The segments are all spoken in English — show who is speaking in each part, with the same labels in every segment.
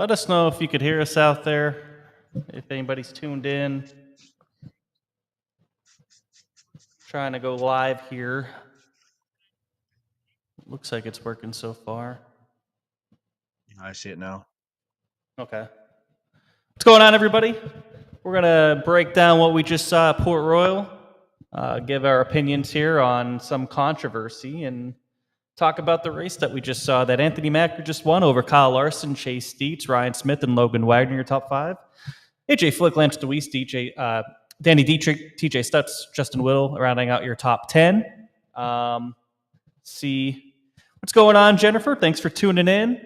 Speaker 1: Let us know if you could hear us out there, if anybody's tuned in. Trying to go live here. Looks like it's working so far.
Speaker 2: I see it now.
Speaker 1: Okay. What's going on, everybody? We're going to break down what we just saw at Port Royal, give our opinions here on some controversy, and talk about the race that we just saw that Anthony Macri just won over Kyle Larson, Chase Dietz, Ryan Smith, and Logan Wagner, your top five. AJ Flick, Lance DeWeese, Danny Dietrich, TJ Stutz, Justin Whittle, rounding out your top 10. See what's going on, Jennifer. Thanks for tuning in.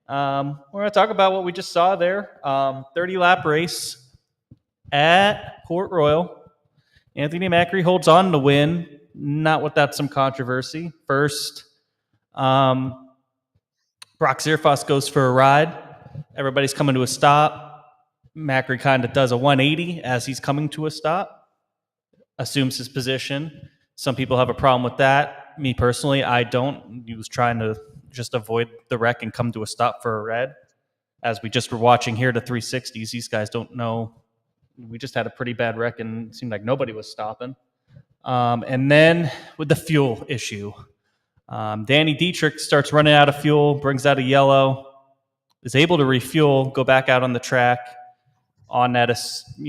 Speaker 1: We're going to talk about what we just saw there. 30-lap race at Port Royal. Anthony Macri holds on to win, not without some controversy. First, Brock Zierfoss goes for a ride. Everybody's coming to a stop. Macri kind of does a 180 as he's coming to a stop, assumes his position. Some people have a problem with that. Me personally, I don't. He was trying to just avoid the wreck and come to a stop for a red. As we just were watching here, the 360s, these guys don't know. We just had a pretty bad wreck and it seemed like nobody was stopping. And then with the fuel issue, Danny Dietrich starts running out of fuel, brings out a yellow, is able to refuel, go back out on the track. On that,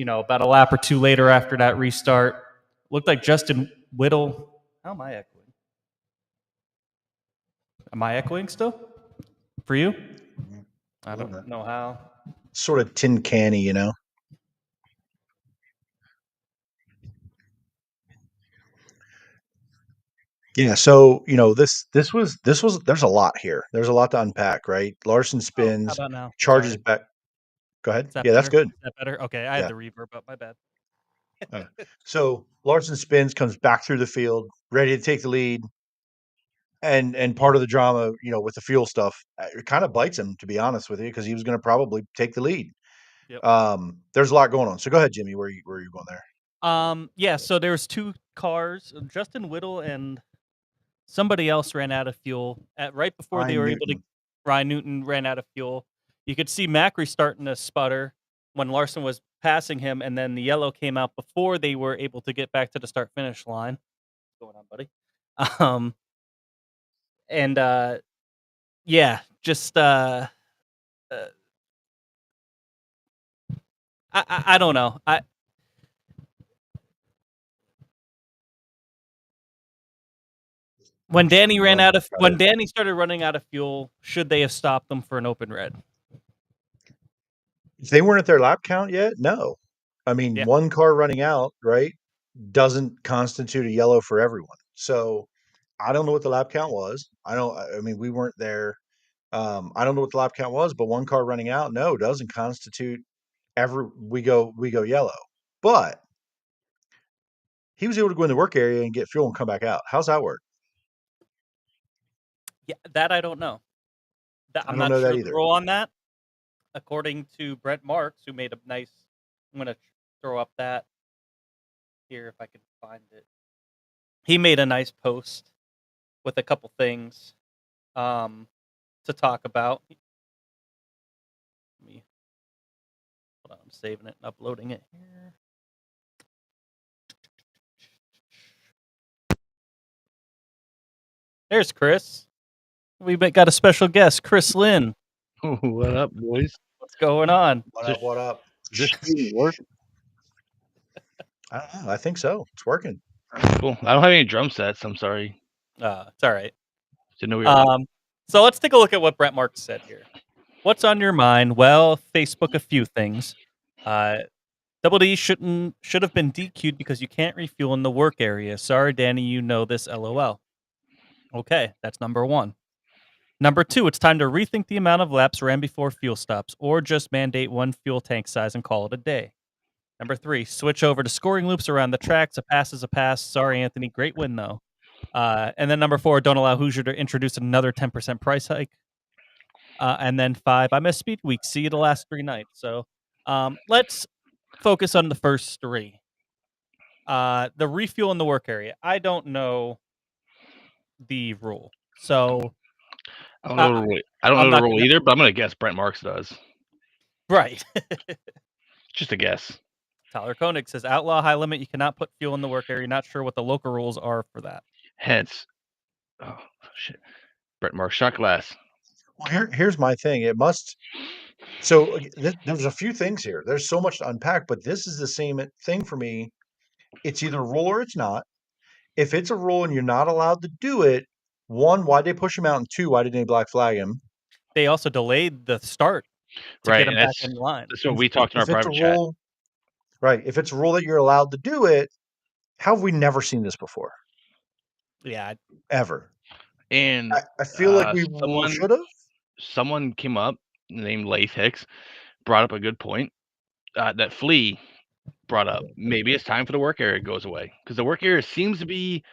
Speaker 1: about a lap or two later after that restart, looked like Justin Whittle. How am I echoing? Am I echoing still? For you? I don't know how.
Speaker 2: Sort of tin canny, you know. Yeah, so this was there's a lot here. There's a lot to unpack, right? Larson spins,
Speaker 1: how about now?
Speaker 2: charges
Speaker 1: Sorry.
Speaker 2: back. Go ahead.
Speaker 1: That
Speaker 2: Yeah, that's
Speaker 1: better?
Speaker 2: good.
Speaker 1: Is that better? Okay, I had the reverb up. My bad.
Speaker 2: So Larson spins, comes back through the field, ready to take the lead. And part of the drama, with the fuel stuff, it kind of bites him, to be honest with you, because he was going to probably take the lead.
Speaker 1: Yep.
Speaker 2: There's a lot going on. So go ahead, Jimmy. Where are you going there?
Speaker 1: Yeah. So there was two cars. Justin Whittle and somebody else ran out of fuel right before they were able to. Ryan Newton ran out of fuel. You could see Macri starting to sputter when Larson was passing him, and then the yellow came out before they were able to get back to the start-finish line. What's going on, buddy? Yeah, just I don't know. When Danny started running out of fuel, should they have stopped them for an open red?
Speaker 2: If they weren't at their lap count yet, no. I mean, one car running out, right, doesn't constitute a yellow for everyone. So I don't know what the lap count was. I mean, we weren't there. I don't know what the lap count was, but one car running out, no, doesn't constitute we go yellow. But he was able to go in the work area and get fuel and come back out. How's that work?
Speaker 1: Yeah, that I don't know. I'm not sure the rule on that. According to Brent Marks, who made a nice, I'm going to throw up that here if I can find it. He made a nice post with a couple things to talk about. Hold on, I'm saving it and uploading it here. There's Chris. We've got a special guest, Chris Lynn.
Speaker 3: What up, boys?
Speaker 1: What's going on?
Speaker 2: What up?
Speaker 3: Does this work?
Speaker 2: I don't know. I think so. It's working.
Speaker 3: Cool. I don't have any drum sets. I'm sorry.
Speaker 1: It's all right.
Speaker 3: Didn't know we were
Speaker 1: So let's take a look at what Brent Marks said here. What's on your mind? Well, Facebook a few things. Double D should have been DQ'd because you can't refuel in the work area. Sorry, Danny, you know this, LOL. Okay, that's number one. Number two, it's time to rethink the amount of laps ran before fuel stops, or just mandate one fuel tank size and call it a day. Number three, switch over to scoring loops around the tracks. A pass is a pass. Sorry, Anthony. Great win, though. And then number four, don't allow Hoosier to introduce another 10% price hike. And then five, I missed Speedweek. See you the last 3 nights. So let's focus on the first three. The refuel in the work area. I don't know the rule. So
Speaker 3: I don't know the rule either, but I'm going to guess Brent Marks does.
Speaker 1: Right.
Speaker 3: Just a guess.
Speaker 1: Tyler Koenig says outlaw high limit. You cannot put fuel in the work area. Not sure what the local rules are for that.
Speaker 3: Hence, oh shit, Brett Mark shot glass.
Speaker 2: Well, here's my thing. It must. So there's a few things here. There's so much to unpack, but this is the same thing for me. It's either a rule or it's not. If it's a rule and you're not allowed to do it, one, why'd they push him out? And two, why didn't they black flag him?
Speaker 1: They also delayed the start to
Speaker 3: Right,
Speaker 1: get him
Speaker 3: and
Speaker 1: back in line.
Speaker 3: that's what we talked in our
Speaker 2: If it's a
Speaker 3: private chat.
Speaker 2: rule, right? If it's a rule that you're allowed to do it, how have we never seen this before?
Speaker 1: Yeah.
Speaker 2: Ever.
Speaker 3: And
Speaker 2: I feel like we should have.
Speaker 3: Someone came up named Lath Hicks, brought up a good point that Flea brought up. Maybe it's time for the work area goes away because the work area seems to be.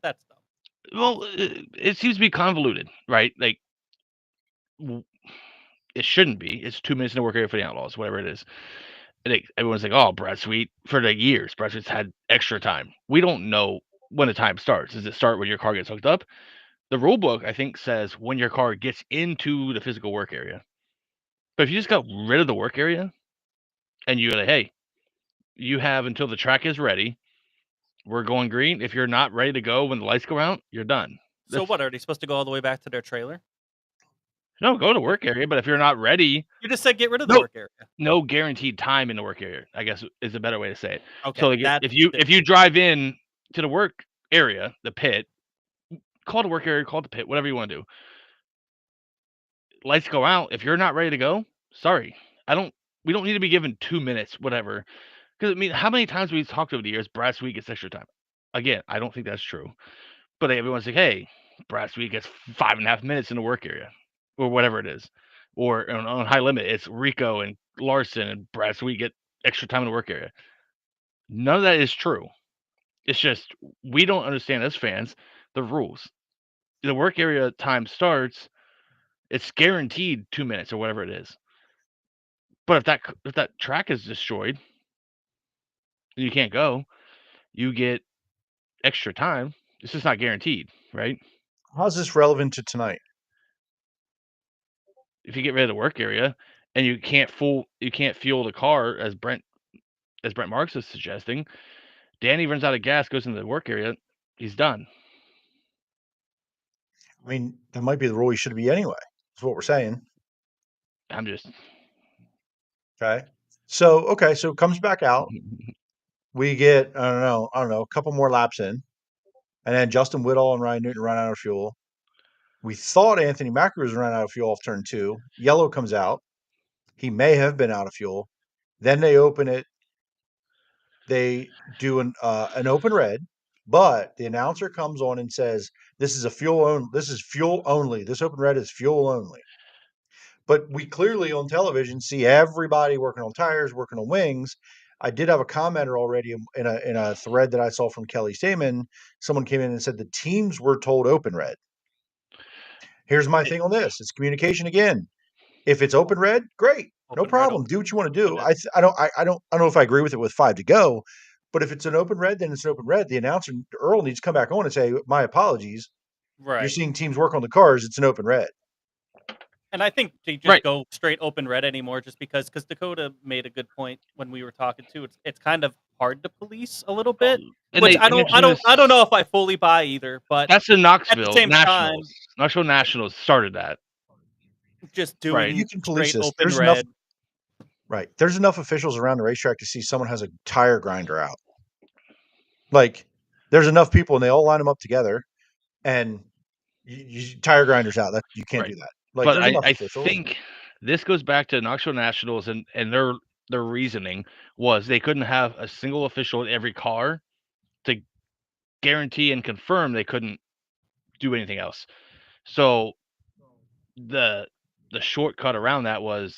Speaker 1: That's dumb.
Speaker 3: Well, it seems to be convoluted, right? Like it shouldn't be. It's 2 minutes in the work area for the Outlaws, whatever it is. And everyone's like, "Oh, Brad Sweet for the years. Brad Sweet's had extra time." We don't know when the time starts. Does it start when your car gets hooked up? The rule book, I think, says when your car gets into the physical work area. But if you just got rid of the work area and you're like, hey, you have until the track is ready. We're going green. If you're not ready to go when the lights go out, you're done.
Speaker 1: So what, are they supposed to go all the way back to their trailer?
Speaker 3: No, go to work area. But if you're not ready,
Speaker 1: you just said get rid of the work area.
Speaker 3: No guaranteed time in the work area, I guess is a better way to say it.
Speaker 1: Okay.
Speaker 3: So like, if you drive in to the work area, the pit, call it a work area, call it the pit, whatever you want to do. Lights go out. If you're not ready to go, sorry. We don't need to be given 2 minutes, whatever. Because I mean, how many times we've talked over the years, Brad Sweet gets extra time. Again, I don't think that's true. But everyone's like, hey, Brad Sweet gets 5.5 minutes in the work area, or whatever it is. Or on high limit, it's Rico and Larson and Brad Sweet get extra time in the work area. None of that is true. It's just we don't understand as fans the rules. The work area time starts. It's guaranteed 2 minutes or whatever it is. But if that track is destroyed, and you can't go, you get extra time. It's just not guaranteed, right?
Speaker 2: How's this relevant to tonight?
Speaker 3: If you get rid of the work area and you can't fuel the car as Brent Marks is suggesting, Danny runs out of gas, goes into the work area, he's done.
Speaker 2: I mean, that might be the rule you should be anyway. That's what we're saying.
Speaker 3: I'm just
Speaker 2: okay. So it comes back out. We get I don't know, a couple more laps in, and then Justin Whittall and Ryan Newton run out of fuel. We thought Anthony Macri ran out of fuel off turn 2. Yellow comes out. He may have been out of fuel. Then they open it. They do an open red, but the announcer comes on and says, "This is fuel only. This open red is fuel only." But we clearly on television see everybody working on tires, working on wings. I did have a commenter already in a thread that I saw from Kelly Stamen. Someone came in and said the teams were told open red. Here's my thing on this: it's communication again. If it's open red, great, no problem. Do what you want to do. I don't know if I agree with it with 5 to go, but if it's an open red, then it's an open red. The announcer Earl needs to come back on and say, "My apologies.
Speaker 1: Right.
Speaker 2: You're seeing teams work on the cars. It's an open red."
Speaker 1: And I think they just go straight open red anymore, just because Dakota made a good point when we were talking too. It's kind of hard to police a little bit, which I don't know if I fully buy either. But
Speaker 3: that's the Knoxville
Speaker 1: at the same
Speaker 3: Nationals.
Speaker 1: Time,
Speaker 3: Knoxville Nationals started that.
Speaker 2: Just
Speaker 1: doing
Speaker 2: you can police
Speaker 1: straight
Speaker 2: this.
Speaker 1: open
Speaker 2: There's
Speaker 1: red.
Speaker 2: There's enough officials around the racetrack to see someone has a tire grinder out. Like, there's enough people, and they all line them up together, and tire grinders out. That you can't do that. Like,
Speaker 3: but I think this goes back to Knoxville Nationals and their reasoning was they couldn't have a single official in every car to guarantee and confirm they couldn't do anything else. So the shortcut around that was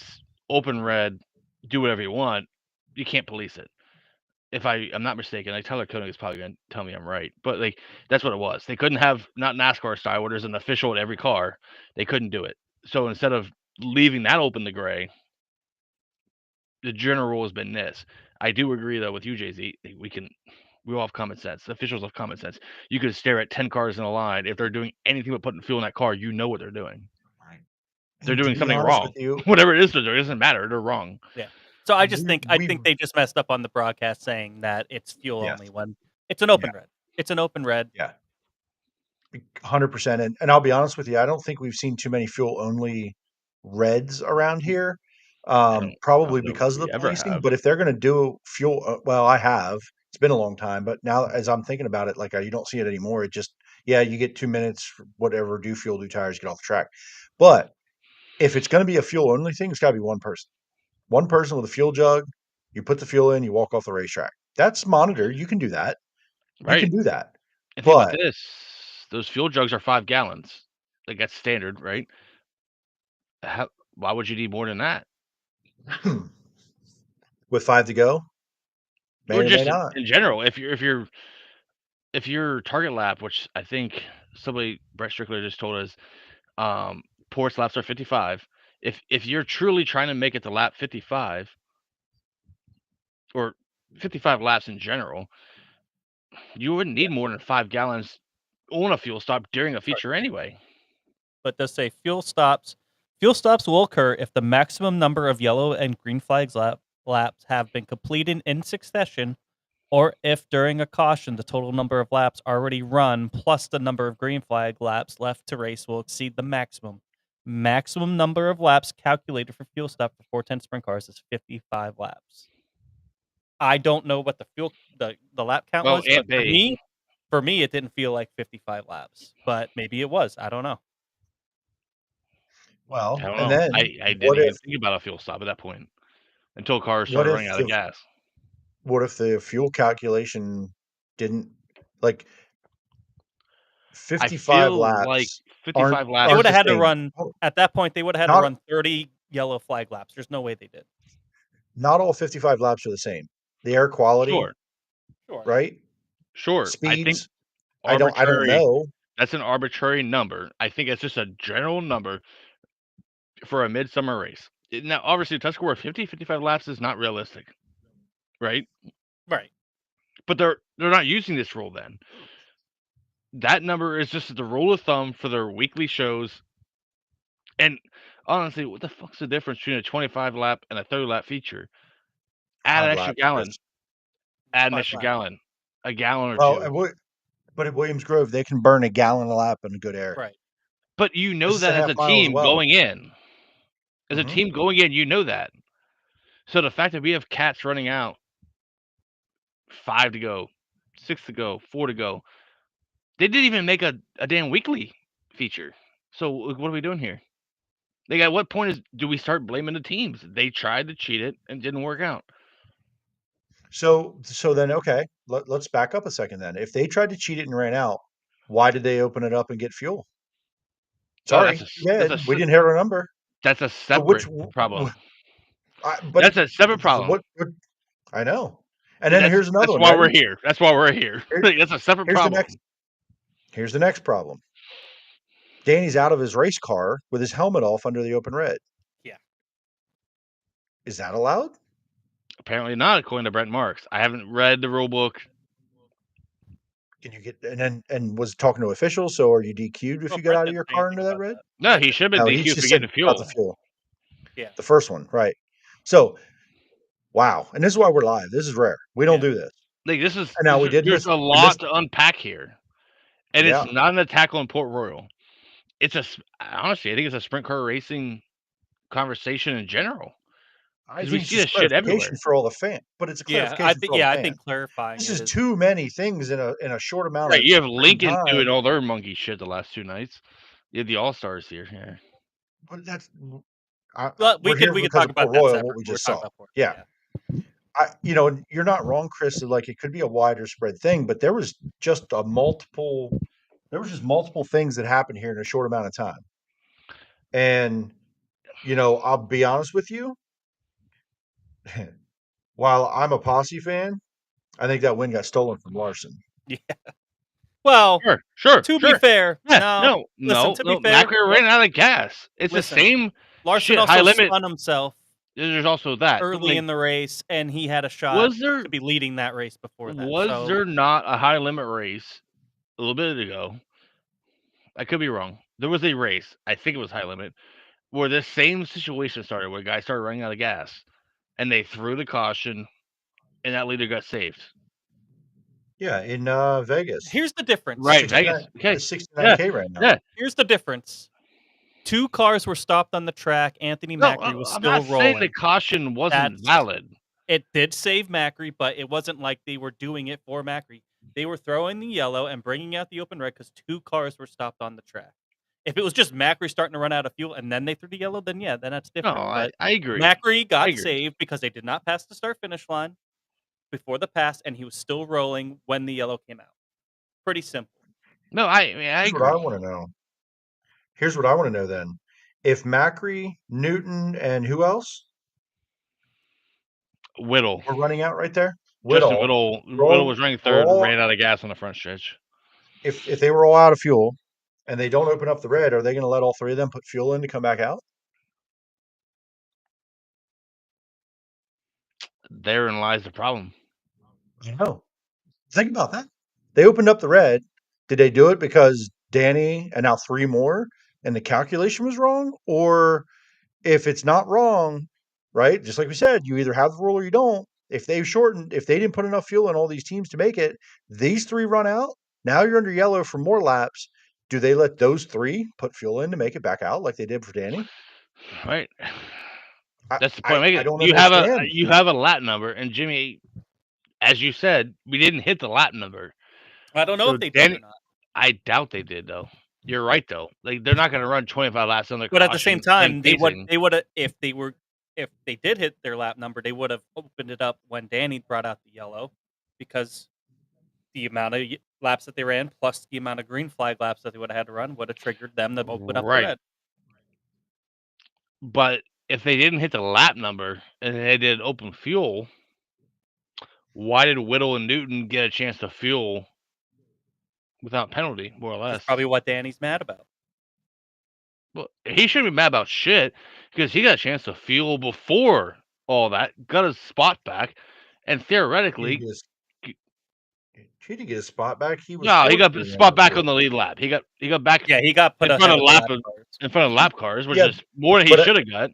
Speaker 3: open red, do whatever you want. You can't police it. If I'm not mistaken, like Tyler Koenig is probably going to tell me I'm right, but like that's what it was. They couldn't have, not NASCAR style where there's an official in every car. They couldn't do it. So instead of leaving that open to gray, the general rule has been this. I do agree though with you, Jay-Z. We all have common sense. The officials have common sense. You could stare at 10 cars in a line. If they're doing anything but putting fuel in that car, you know what they're doing.
Speaker 2: Right.
Speaker 3: they're
Speaker 2: And to
Speaker 3: doing
Speaker 2: be
Speaker 3: something
Speaker 2: honest
Speaker 3: wrong.
Speaker 2: with you,
Speaker 3: Whatever it is they're doing, it doesn't matter. They're wrong.
Speaker 1: Yeah. So I just think
Speaker 2: we
Speaker 1: they just messed up on the broadcast saying that it's fuel
Speaker 2: Yes.
Speaker 1: only when it's an open red. It's an open red.
Speaker 2: Yeah. 100%. And I'll be honest with you, I don't think we've seen too many fuel only reds around here. Probably
Speaker 3: know
Speaker 2: because
Speaker 3: if
Speaker 2: of
Speaker 3: we
Speaker 2: the
Speaker 3: ever
Speaker 2: policing.
Speaker 3: have.
Speaker 2: But if they're going to do fuel, well, I have. It's been a long time, but now as I'm thinking about it, like you don't see it anymore. It just, yeah, you get 2 minutes, whatever, do fuel, do tires, get off the track. But if it's going to be a fuel only thing, it's got to be one person with a fuel jug. You put the fuel in, you walk off the racetrack. That's monitored. You can do that. You
Speaker 3: Right.
Speaker 2: can do that.
Speaker 3: And think about
Speaker 2: But
Speaker 3: this. Those fuel jugs are 5 gallons. Like that's standard, right? Why would you need more than that?
Speaker 2: with 5 to go, may
Speaker 3: Or
Speaker 2: or may
Speaker 3: just
Speaker 2: not.
Speaker 3: in general, if your target lap, which I think Brett Strickler just told us, ports laps are 55. If you're truly trying to make it to lap 55 or 55 laps in general, you wouldn't need more than 5 gallons on a fuel stop during a feature anyway.
Speaker 1: But does say fuel stops. Fuel stops will occur if the maximum number of yellow and green flags laps have been completed in succession, or if during a caution the total number of laps already run plus the number of green flag laps left to race will exceed the maximum. Maximum number of laps calculated for fuel stop for 410 sprint cars is 55 laps. I don't know what the lap count was, but for me, it didn't feel like 55 laps, but maybe it was. I don't know.
Speaker 2: Well,
Speaker 3: I don't
Speaker 2: and
Speaker 3: know.
Speaker 2: then
Speaker 3: I didn't even think about a fuel stop at that point until cars started running out of gas.
Speaker 2: What if the fuel calculation didn't like 55 laps?
Speaker 3: Like 55 laps.
Speaker 1: They would have had to run at that point. They would have had to run 30 yellow flag laps. There's no way they did.
Speaker 2: Not all 55 laps are the same. The air quality,
Speaker 1: sure,
Speaker 2: right?
Speaker 3: Sure.
Speaker 2: Speeds.
Speaker 3: I don't
Speaker 2: know.
Speaker 3: That's an arbitrary number. I think it's just a general number for a midsummer race. Now, obviously, a test score of 55 laps is not realistic, right?
Speaker 1: Right.
Speaker 3: But they're not using this rule then. That number is just the rule of thumb for their weekly shows. And honestly, what the fuck's the difference between a 25 lap and a 30 lap feature? Add an extra gallon. Add an extra gallon. A gallon or two.
Speaker 2: But at Williams Grove, they can burn a gallon a lap in good air.
Speaker 1: Right.
Speaker 3: But you know that as a team going in. As a team going in, you know that. So the fact that we have cats running out 5 to go, 6 to go, 4 to go, they didn't even make a damn weekly feature. So what are we doing here? Like, at what point do we start blaming the teams? They tried to cheat it and didn't work out.
Speaker 2: So then, okay, let's back up a second then. If they tried to cheat it and ran out, why did they open it up and get fuel? Sorry, we didn't hear a number.
Speaker 3: That's a separate problem. That's a separate problem.
Speaker 2: I know. And then here's another one.
Speaker 3: That's why we're here. That's why we're here. That's a separate problem.
Speaker 2: Here's the next problem. Danny's out of his race car with his helmet off under the open red.
Speaker 1: Yeah.
Speaker 2: Is that allowed?
Speaker 3: Apparently not, according to Brent Marks. I haven't read the rule book.
Speaker 2: Can you get and was talking to officials? So are you DQ'd if you get out of your car under that red?
Speaker 3: No, he should have been DQ'd for getting
Speaker 2: the fuel.
Speaker 1: Yeah,
Speaker 2: the first one, right? So, wow, and this is why we're live. This is rare. We don't do this.
Speaker 3: Like this is.
Speaker 2: And now we did.
Speaker 3: There's a lot to unpack here, and it's not an attack on Port Royal. It's honestly, I think it's a sprint car racing conversation in general.
Speaker 2: I think we see this shit everywhere for all the fans, but it's a clarification.
Speaker 1: I think clarifying.
Speaker 2: This is too many things in a short amount of.
Speaker 3: Right, you have Lincoln doing all their monkey shit the last 2 nights. You have the All Stars here. Yeah,
Speaker 2: but that's.
Speaker 1: We can talk about that separate.
Speaker 2: What we just saw. Yeah. You're not wrong, Chris. Like it could be a wider spread thing, but there was just multiple things that happened here in a short amount of time. And I'll be honest with you. While I'm a Posse fan, I think that win got stolen from Larson.
Speaker 1: Yeah. Well,
Speaker 3: sure.
Speaker 1: To be fair,
Speaker 3: no. To be fair, Macri ran out of gas. It's the same.
Speaker 1: Larson also spun himself.
Speaker 3: There's also that
Speaker 1: early in the race, and he had a shot to be leading that race before that.
Speaker 3: Was there not a high limit race a little bit ago? I could be wrong. There was a race. I think it was high limit where this same situation started, where guys started running out of gas, and they threw the caution, and that leader got saved.
Speaker 2: Yeah, in Vegas.
Speaker 1: Here's the difference.
Speaker 3: Right, Vegas. Okay.
Speaker 2: 69K right now.
Speaker 3: Yeah.
Speaker 1: Here's the difference. 2 cars were stopped on the track. Anthony
Speaker 3: No,
Speaker 1: Macri was
Speaker 3: I'm
Speaker 1: still
Speaker 3: not saying
Speaker 1: rolling.
Speaker 3: the caution wasn't
Speaker 1: That's-
Speaker 3: valid.
Speaker 1: It did save Macri, but it wasn't like they were doing it for Macri. They were throwing the yellow and bringing out the open red because 2 cars were stopped on the track. If it was just Macri starting to run out of fuel and then they threw the yellow, then yeah, then that's
Speaker 3: No,
Speaker 1: different. But
Speaker 3: I agree.
Speaker 1: Macri got
Speaker 3: I agree.
Speaker 1: saved because they did not pass the start-finish line before the pass, and he was still rolling when the yellow came out. Pretty simple.
Speaker 3: No, I mean, I
Speaker 2: Here's
Speaker 3: agree.
Speaker 2: what I want to know. Here's what I want to know then. If Macri, Newton, and who else
Speaker 3: Whittle.
Speaker 2: were running out right there?
Speaker 3: Justin Whittle was running third, ran out of gas on the front stretch.
Speaker 2: If they were all out of fuel and they don't open up the red, are they going to let all 3 of them put fuel in to come back out?
Speaker 3: Therein lies the problem.
Speaker 2: I know. Think about that. They opened up the red. Did they do it because Danny and now 3 more and the calculation was wrong? Or if it's not wrong, right? Just like we said, you either have the rule or you don't. If they didn't put enough fuel in all these teams to make it, these 3 run out. Now you're under yellow for more laps. Do they let those 3 put fuel in to make it back out like they did for Danny?
Speaker 3: Right. That's the point.
Speaker 2: I don't
Speaker 3: you
Speaker 2: understand.
Speaker 3: have a lap number, and Jimmy, as you said, we didn't hit the lap number.
Speaker 1: I don't know if they did or not.
Speaker 3: I doubt they did, though. You're right, though. Like, they're not going to run 25 laps on their
Speaker 1: But at the same time, they
Speaker 3: pacing.
Speaker 1: would have if they did hit their lap number, they would have opened it up when Danny brought out the yellow, because the amount of laps that they ran plus the amount of green flag laps that they would have had to run would have triggered them to open up the red.
Speaker 3: But if they didn't hit the lap number and they did open fuel, why did Whittle and Newton get a chance to fuel without penalty, more or less?
Speaker 1: That's probably what Danny's mad about.
Speaker 3: Well, he shouldn't be mad about shit, because he got a chance to fuel before all that, got his spot back, and theoretically,
Speaker 2: he didn't get his spot back. He
Speaker 3: got the spot back on the lead lap. He got back.
Speaker 1: Yeah, he got put
Speaker 3: in front of lap cars, which is more than he should have got.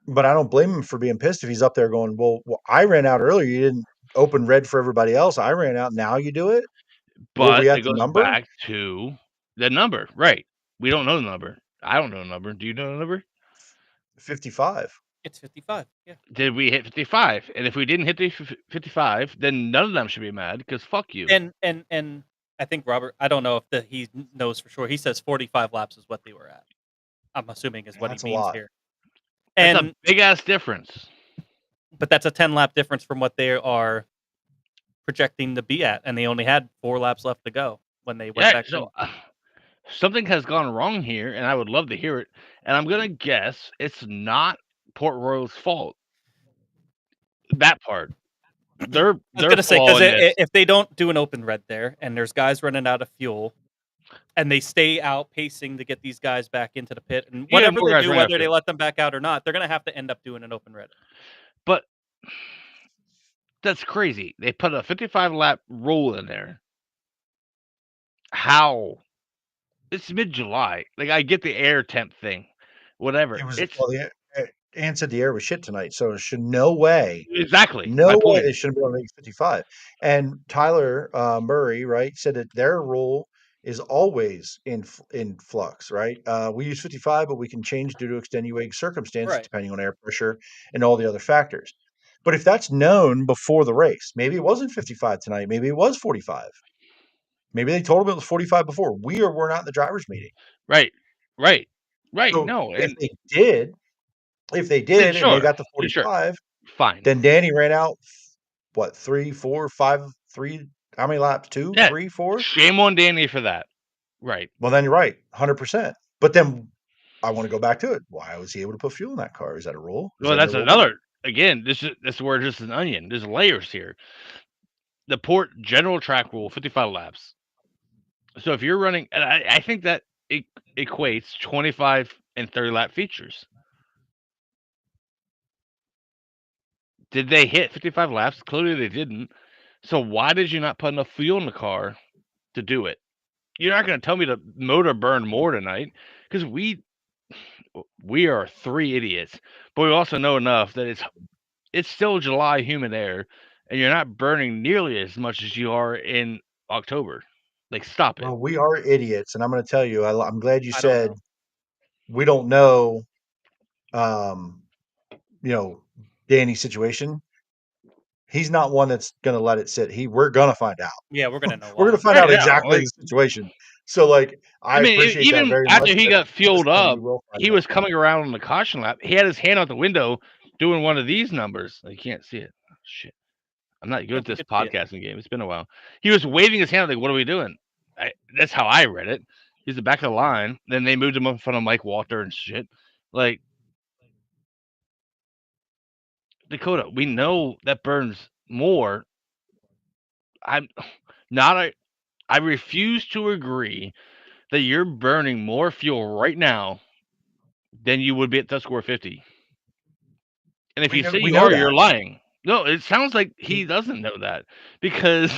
Speaker 2: But I don't blame him for being pissed if he's up there going, well, I ran out earlier. You didn't open red for everybody else. I ran out. Now you do it.
Speaker 3: But it goes back to the number, right? We don't know the number. I don't know the number. Do you know the number?
Speaker 2: 55.
Speaker 1: It's 55. Yeah.
Speaker 3: Did we hit 55? And if we didn't hit the 55, then none of them should be mad, because fuck you.
Speaker 1: And I think Robert, I don't know if he knows for sure. He says 45 laps is what they were at. I'm assuming is what he means here.
Speaker 3: That's a big ass difference.
Speaker 1: But that's a 10-lap difference from what they are projecting to be at, and they only had 4 laps left to go when they went back.
Speaker 3: So something has gone wrong here, and I would love to hear it. And I'm gonna guess it's not Port Royal's fault. That part. I was
Speaker 1: gonna say, because if they don't do an open red there, and there's guys running out of fuel, and they stay out pacing to get these guys back into the pit, and whatever they do, whether they let them back out or not, they're gonna have to end up doing an open red.
Speaker 3: But that's crazy. They put a 55 lap rule in there. How? It's mid-July. Like, I get the air temp thing, whatever.
Speaker 2: Ann said the air was shit tonight, so it should no way.
Speaker 3: Exactly.
Speaker 2: No way they shouldn't be able to make 55. And Tyler Murray, right, said that their rule is always in flux, right? We use 55, but we can change due to extenuating circumstances, depending on air pressure and all the other factors. But if that's known before the race, maybe it wasn't 55 tonight, maybe it was 45. Maybe they told them it was 45 before. We were not in the driver's meeting.
Speaker 3: Right.
Speaker 2: So
Speaker 3: no,
Speaker 2: if they did, and they got the 45,
Speaker 3: fine.
Speaker 2: Then Danny ran out, what, 3, 4, 5, 3? How many laps? 2, 3, 4?
Speaker 3: Shame on Danny for that. Right.
Speaker 2: Well, then you're right, 100%. But then I want to go back to it. Why was he able to put fuel in that car? Is that a rule?
Speaker 3: Well, that's another. Again, this is where it's just an onion. There's layers here. The Port general track rule, 55 laps. So if you're running, and I think that it equates 25 and 30 lap features. Did they hit 55 laps? Clearly they didn't. So why did you not put enough fuel in the car to do it? You're not going to tell me the motor burned more tonight, because we we are 3 idiots, but we also know enough that it's still July humid air, and you're not burning nearly as much as you are in October. Like, stop it.
Speaker 2: Well, we are idiots, and I'm going to tell you. I'm glad you
Speaker 1: I don't
Speaker 2: said
Speaker 1: know.
Speaker 2: we don't know. Um, Danny's situation. He's not one that's going to let it sit. We're going to find out.
Speaker 1: Yeah, we're gonna know
Speaker 2: We're going
Speaker 1: why.
Speaker 2: to find
Speaker 3: Right
Speaker 2: out
Speaker 3: now,
Speaker 2: exactly
Speaker 3: like,
Speaker 2: the situation. So, I
Speaker 3: I mean,
Speaker 2: appreciate that
Speaker 3: even
Speaker 2: very much.
Speaker 3: after he
Speaker 2: But
Speaker 3: got fueled
Speaker 2: trust me,
Speaker 3: up,
Speaker 2: we will find
Speaker 3: he
Speaker 2: out.
Speaker 3: was coming around on the caution lap. He had his hand out the window doing one of these numbers. You can't see it. Oh, shit. I'm not good
Speaker 1: Yeah,
Speaker 3: at
Speaker 1: we
Speaker 3: this
Speaker 1: could see it.
Speaker 3: podcasting game. It's been a while. He was waving his hand like, "What are we doing?" That's how I read it. He's the back of the line. Then they moved him up in front of Mike Walter and shit. Like, Dakota, we know that burns more. I'm not. I refuse to agree that you're burning more fuel right now than you would be at Tuscarora 50. And if you say
Speaker 2: We
Speaker 3: you
Speaker 2: know
Speaker 3: are,
Speaker 2: that.
Speaker 3: you're lying. No, it sounds like he doesn't know that, because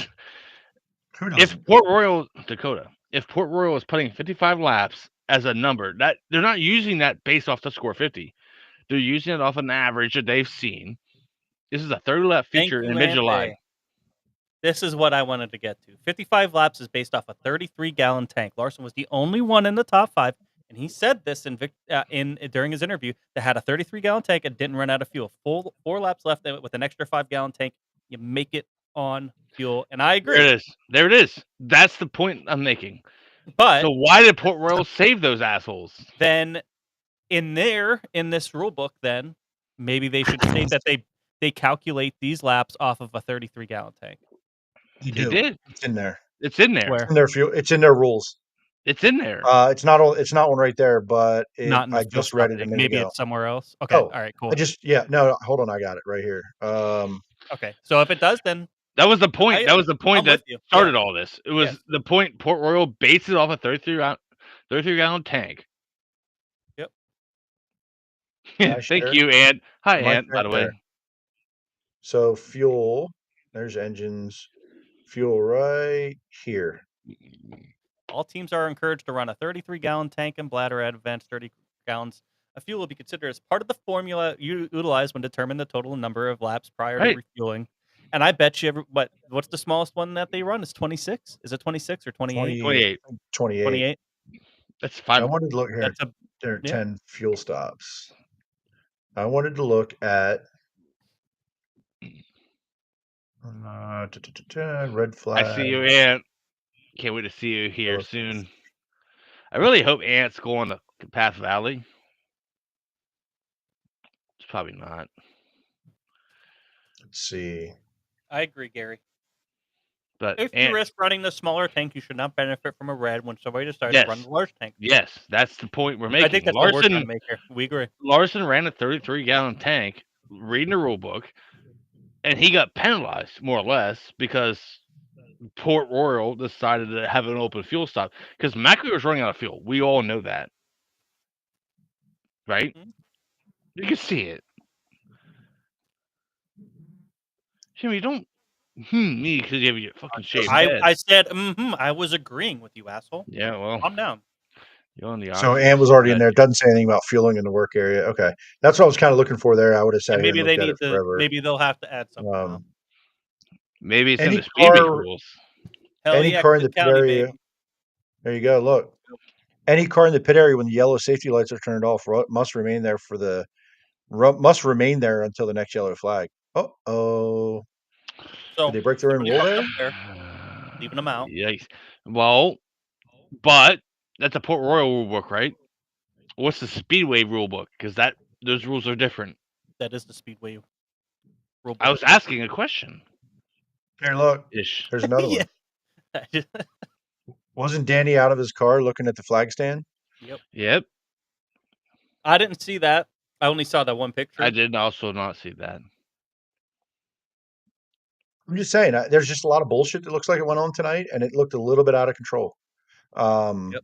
Speaker 2: Who
Speaker 3: if
Speaker 2: doesn't?
Speaker 3: Port Royal, Dakota, if Port Royal is putting 55 laps as a number, that they're not using that based off Tuscarora 50. They're using it off an average that they've seen. This is a 30 lap
Speaker 1: Thank
Speaker 3: feature
Speaker 1: you,
Speaker 3: in mid-July.
Speaker 1: Ante. This is what I wanted to get to. 55 laps is based off a 33-gallon tank. Larson was the only one in the top 5, and he said this during his interview, that had a 33-gallon tank and didn't run out of fuel. 4 laps left with an extra 5-gallon tank. You make it on fuel, and I
Speaker 3: There it
Speaker 1: agree.
Speaker 3: is. There it is. That's the point I'm making.
Speaker 1: But
Speaker 3: So why did Port Royal save those assholes?
Speaker 1: then in this rule book, then maybe they should state that they calculate these laps off of a 33-gallon tank.
Speaker 2: You
Speaker 3: They
Speaker 2: do.
Speaker 3: did.
Speaker 2: It's in there.
Speaker 3: It's in there.
Speaker 1: Where?
Speaker 2: It's in their fuel. It's in their rules.
Speaker 3: It's in there.
Speaker 2: It's not. It's not one right there, but
Speaker 1: Not in the
Speaker 2: I
Speaker 1: fuel
Speaker 2: just read it a
Speaker 1: tank.
Speaker 2: minute
Speaker 1: Maybe
Speaker 2: ago.
Speaker 1: it's somewhere else. Okay.
Speaker 2: Oh,
Speaker 1: All right. Cool.
Speaker 2: No. Hold on, I got it right here.
Speaker 1: Okay. So if it does, then
Speaker 3: That was the point. That was the point
Speaker 1: I'm
Speaker 3: that
Speaker 1: with you.
Speaker 3: started
Speaker 1: Yeah.
Speaker 3: all this. It was
Speaker 1: Yes.
Speaker 3: the point. Port Royal based it off a 33-gallon tank.
Speaker 1: Yep.
Speaker 2: Can I
Speaker 3: Thank
Speaker 2: share?
Speaker 3: you, Ant. Hi,
Speaker 2: My
Speaker 3: Ant. By the way.
Speaker 2: there. So fuel. There's engines. Fuel right here.
Speaker 1: All teams are encouraged to run a 33-gallon tank and bladder at advanced 30 gallons. A fuel will be considered as part of the formula utilized when determining the total number of laps prior to refueling. And I bet you, what's the smallest one that they run? Is 26? Is it 26 or 28?
Speaker 3: 28.
Speaker 2: 28.
Speaker 3: That's 5.
Speaker 2: I wanted to look here. There are 10 fuel stops. I wanted to look at red flag.
Speaker 3: I see you, Ant. Can't wait to see you here soon. I really hope Ant's going to Path Valley. It's probably not.
Speaker 2: Let's see.
Speaker 1: I agree, Gary.
Speaker 3: But
Speaker 1: if you risk running the smaller tank, you should not benefit from a red when somebody decides to run the large tank.
Speaker 3: Yes, that's the point we're making.
Speaker 1: I think that's what we're trying to make here. We agree.
Speaker 3: Larson ran a 33-gallon tank, reading the rule book, and he got penalized, more or less, because Port Royal decided to have an open fuel stop. Because Mackley was running out of fuel. We all know that. Right? Mm-hmm. You can see it. Jimmy, don't me because you have your fucking shaved head.
Speaker 1: I said, I was agreeing with you, asshole.
Speaker 3: Yeah, well.
Speaker 1: Calm down.
Speaker 3: You're on the
Speaker 2: so Ann was already in there. It doesn't say anything about fueling in the work area. Okay. That's what I was kind of looking for there. I would have said
Speaker 1: maybe they need to.
Speaker 2: forever.
Speaker 1: Maybe they'll have to add something.
Speaker 3: Maybe it's in the Speedweek rules.
Speaker 2: Any car in the pit area. Baby. There you go. Look. Any car in the pit area when the yellow safety lights are turned off must remain there until the next yellow flag. Oh.
Speaker 1: So
Speaker 2: did they break their own rule there?
Speaker 1: Leaving them out.
Speaker 3: Yikes. Well, but that's a Port Royal rule book, right? What's the Speedway rule book? Because those rules are different.
Speaker 1: That is the Speedway rule book.
Speaker 3: I was asking a question.
Speaker 2: Here, look. There's another one. Wasn't Danny out of his car looking at the flag stand?
Speaker 3: Yep.
Speaker 1: I didn't see that. I only saw that one picture.
Speaker 3: I did also not see that.
Speaker 2: I'm just saying, there's just a lot of bullshit that looks like it went on tonight, and it looked a little bit out of control.
Speaker 3: Well,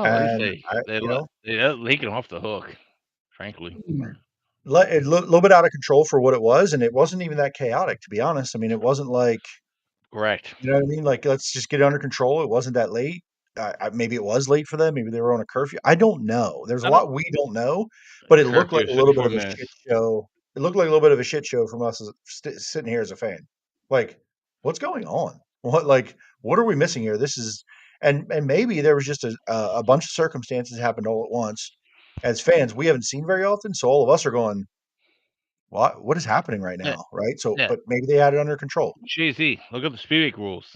Speaker 3: at least they let him off the hook, frankly.
Speaker 2: A little bit out of control for what it was, and it wasn't even that chaotic, to be honest. I mean, it wasn't like...
Speaker 3: Correct.
Speaker 2: You know what I mean? Like, let's just get it under control. It wasn't that late. maybe it was late for them. Maybe they were on a curfew. I don't know. There's a
Speaker 1: I don't-
Speaker 2: lot we don't know, but it looked like
Speaker 3: Curfew,
Speaker 2: a little bit
Speaker 3: 54
Speaker 2: of a
Speaker 3: minutes.
Speaker 2: shit show. It looked like a little bit of a shit show from us sitting here as a fan. Like, what's going on? What are we missing here? This is, and maybe there was just a bunch of circumstances happened all at once. As fans, we haven't seen very often, so all of us are going, what is happening right
Speaker 3: Yeah.
Speaker 2: now, right? So,
Speaker 3: Yeah.
Speaker 2: but maybe they had it under control.
Speaker 3: Jay-Z, look up the Speedweek rules.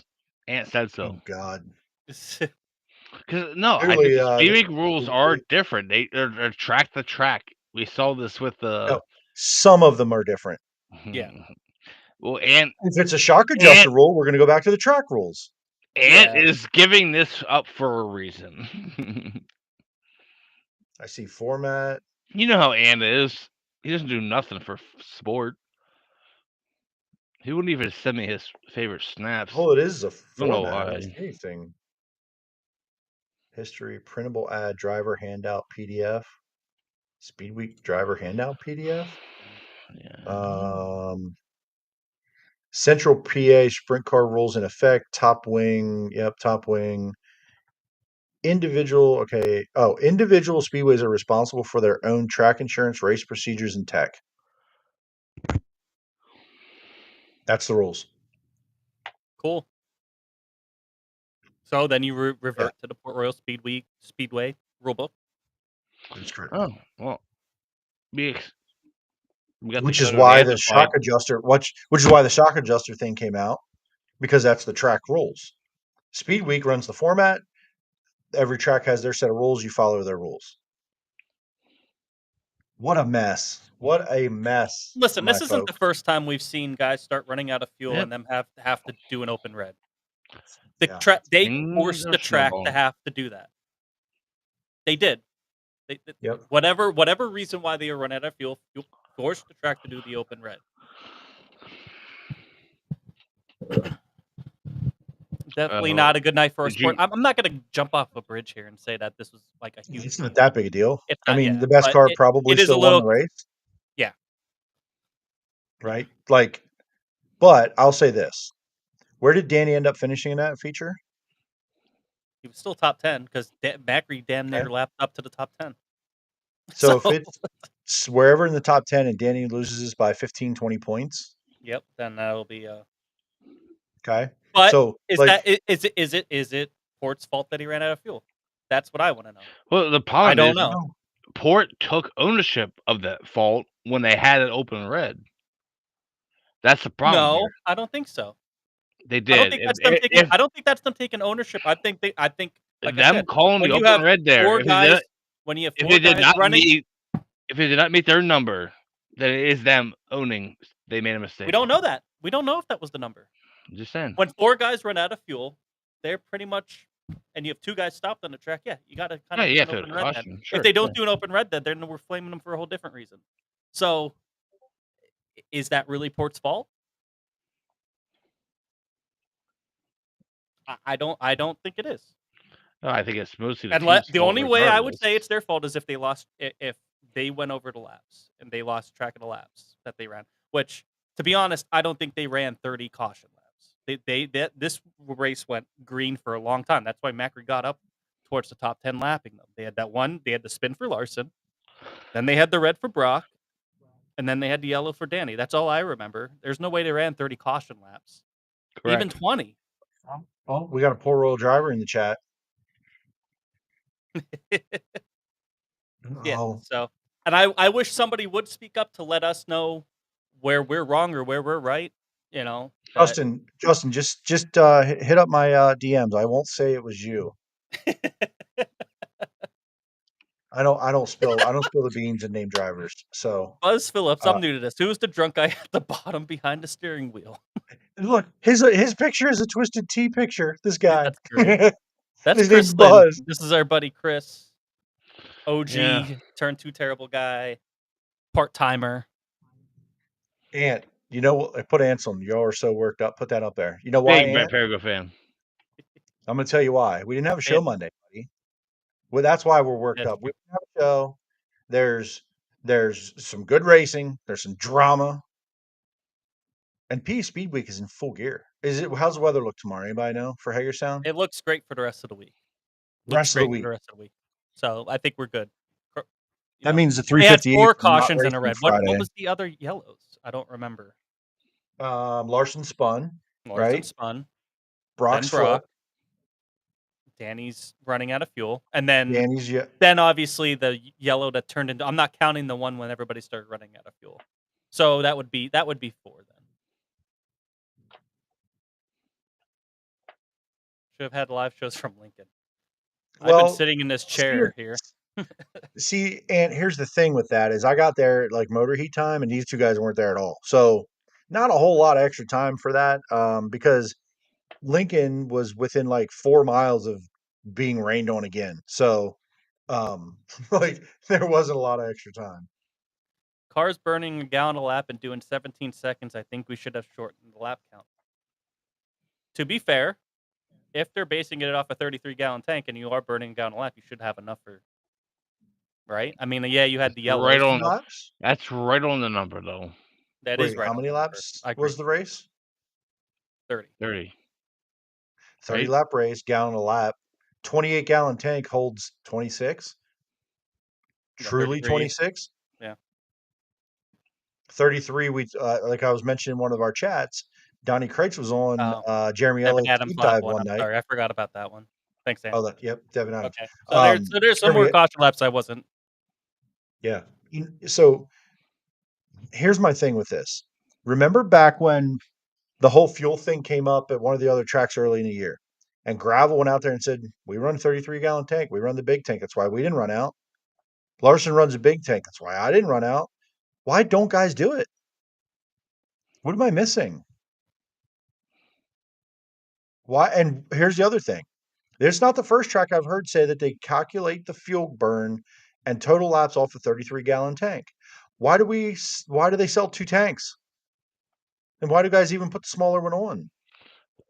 Speaker 3: Ant said so.
Speaker 2: Oh God.
Speaker 3: Because no, I
Speaker 2: Clearly,
Speaker 3: think the Speedweek rules are
Speaker 2: they-
Speaker 3: different. They're track to track. We saw this with the.
Speaker 2: no, some of them are different.
Speaker 1: Yeah.
Speaker 3: Well, and
Speaker 2: If it's a shock adjuster rule, we're going to go back to the track rules.
Speaker 3: Ant
Speaker 1: Yeah.
Speaker 3: is giving this up for a reason.
Speaker 2: I see format.
Speaker 3: You know how Ant is. He doesn't do nothing for sport. He wouldn't even send me his favorite snaps.
Speaker 2: Oh, it is a
Speaker 3: I don't know
Speaker 2: format. I don't
Speaker 3: why.
Speaker 2: see anything. History, printable ad, driver handout, PDF. Speedweek driver handout PDF.
Speaker 3: Yeah.
Speaker 2: Central PA sprint car rules in effect. Top wing. Yep, top wing. Individual. Okay. Oh, individual speedways are responsible for their own track insurance, race procedures, and tech. That's the rules.
Speaker 1: Cool. So then you revert to the Port Royal Speedway rulebook.
Speaker 2: That's correct.
Speaker 3: Oh well.
Speaker 2: Which is why the shock adjuster, which is why the shock adjuster thing came out, because that's the track rules. Speed Week runs the format. Every track has their set of rules. You follow their rules. What a mess! What a mess!
Speaker 1: Listen, this isn't the first time we've seen guys start running out of fuel
Speaker 3: Yep.
Speaker 1: and them have to do an open red.
Speaker 2: Yeah.
Speaker 1: They forced the track to have to do that. They did.
Speaker 2: Yep.
Speaker 1: Whatever reason why they were running out of fuel, you forced the track to do the open red. Definitely not a good night for a sport. I'm not going to jump off a bridge here and say that this was like a huge.
Speaker 2: It's not that big a deal.
Speaker 1: It's
Speaker 2: I
Speaker 1: not,
Speaker 2: mean,
Speaker 1: yeah,
Speaker 2: the best
Speaker 1: but
Speaker 2: car
Speaker 1: it
Speaker 2: probably
Speaker 1: is a
Speaker 2: still
Speaker 1: little.
Speaker 2: won the race.
Speaker 1: Yeah.
Speaker 2: Right. Like, but I'll say this: where did Danny end up finishing in that feature?
Speaker 1: He was still top 10 because Macri damn near lapped up to the top 10.
Speaker 2: So if it's wherever in the top 10 and Danny loses by 15, 20 points.
Speaker 1: Yep, then that'll be
Speaker 2: okay.
Speaker 1: But
Speaker 2: so
Speaker 1: is it Port's fault that he ran out of fuel? That's what I want to know.
Speaker 3: Well, the problem
Speaker 1: I don't know.
Speaker 3: Port took ownership of that fault when they had it open red. That's the problem.
Speaker 1: No,
Speaker 3: here.
Speaker 1: I don't think so.
Speaker 3: They did.
Speaker 1: I don't think that's them taking ownership. I think like
Speaker 3: them
Speaker 1: I said,
Speaker 3: calling the open red there.
Speaker 1: When you have four guys running,
Speaker 3: if they did not meet their number, then it is them owning they made a mistake.
Speaker 1: We don't know that. We don't know if that was the number.
Speaker 3: I'm just saying.
Speaker 1: When 4 guys run out of fuel, they're pretty much, and you have 2 guys stopped on the track. Yeah, you got to kind of do an open red.
Speaker 3: Sure,
Speaker 1: if they don't do an open red, then we're flaming them for a whole different reason. So, is that really Port's fault? I don't think it is.
Speaker 3: No, I think it's mostly
Speaker 1: the only way I would say it's their fault is if they went over the laps and they lost track of the laps that they ran. Which, to be honest, I don't think they ran 30 caution laps. This race went green for a long time. That's why Macri got up towards the top 10 lapping them. They had that one. They had the spin for Larson, then they had the red for Brock, and then they had the yellow for Danny. That's all I remember. There's no way they ran 30 caution laps, even 20.
Speaker 2: Oh, we got a Port Royal driver in the chat.
Speaker 1: Yeah. So, and I wish somebody would speak up to let us know where we're wrong or where we're right. You know,
Speaker 2: Justin, just hit up my DMs. I won't say it was you. I don't spill the beans and name drivers. So
Speaker 1: Buzz Phillips, I'm new to this. Who's the drunk guy at the bottom behind the steering wheel?
Speaker 2: Look, his picture is a Twisted Tea picture. This guy.
Speaker 1: That's great. That's Chris Buzz. This is our buddy Chris. OG, turned 2 terrible guy, part timer.
Speaker 2: Ant, you know what? I put Ants on. Y'all are so worked up. Put that up there. You know why?
Speaker 3: Big Brett Perigo fan.
Speaker 2: I'm gonna tell you why. We didn't have a show Monday, buddy. Well, that's why we're worked up. We didn't have a show. There's some good racing. There's some drama. And PA Speedweek is in full gear. How's the weather look tomorrow? Anybody know for Hagerstown?
Speaker 1: It looks great for the rest of the week.
Speaker 2: Rest of the week.
Speaker 1: The rest of the week. So I think we're good.
Speaker 2: That means the
Speaker 1: they had
Speaker 2: 358
Speaker 1: 4
Speaker 2: not
Speaker 1: cautions and a
Speaker 2: racing
Speaker 1: red. What
Speaker 2: Friday.
Speaker 1: was the other yellows? I don't remember.
Speaker 2: Larson spun,
Speaker 1: Larson
Speaker 2: right?
Speaker 1: spun.
Speaker 2: Brock's
Speaker 1: Then Brock.
Speaker 2: flip.
Speaker 1: Danny's running out of fuel, and then
Speaker 2: Danny's
Speaker 1: then obviously the yellow that turned into. I'm not counting the one when everybody started running out of fuel. So that would be 4 then. Should have had live shows from Lincoln. I've been sitting in this chair here.
Speaker 2: See, and here's the thing with that is I got there at like motor heat time, and these two guys weren't there at all. So not a whole lot of extra time for that, because Lincoln was within like 4 miles of being rained on again. So like there wasn't a lot of extra time.
Speaker 1: Cars burning a gallon a lap and doing 17 seconds. I think we should have shortened the lap count. To be fair, if they're basing it off a 33-gallon tank and you are burning a gallon a lap, you should have enough for. Right? I mean, yeah, you had the yellow.
Speaker 3: Right on.
Speaker 2: Laps?
Speaker 3: That's right on the number, though.
Speaker 1: That
Speaker 2: Wait,
Speaker 1: is right.
Speaker 2: How many laps was the race?
Speaker 1: 30.
Speaker 3: 30
Speaker 2: right? Lap race, gallon a lap. 28-gallon tank holds 26. Truly 26.
Speaker 1: Yeah.
Speaker 2: 33. We like I was mentioning in one of our chats. Donnie Kreitz was on Jeremy Elliott's
Speaker 1: Adams
Speaker 2: deep dive
Speaker 1: one
Speaker 2: night.
Speaker 1: Sorry, I forgot about that one. Thanks, Dan.
Speaker 2: Yep, Devin Adams.
Speaker 1: Okay, so there's some more caution laps I wasn't.
Speaker 2: Yeah. So here's my thing with this. Remember back when the whole fuel thing came up at one of the other tracks early in the year, and Gravel went out there and said, "We run a 33-gallon tank. We run the big tank. That's why we didn't run out. Larson runs a big tank. That's why I didn't run out. Why don't guys do it? What am I missing? Why?" And here's the other thing. It's not the first track I've heard say that they calculate the fuel burn and total laps off a 33-gallon tank. Why do they sell 2 tanks? And why do guys even put the smaller one on?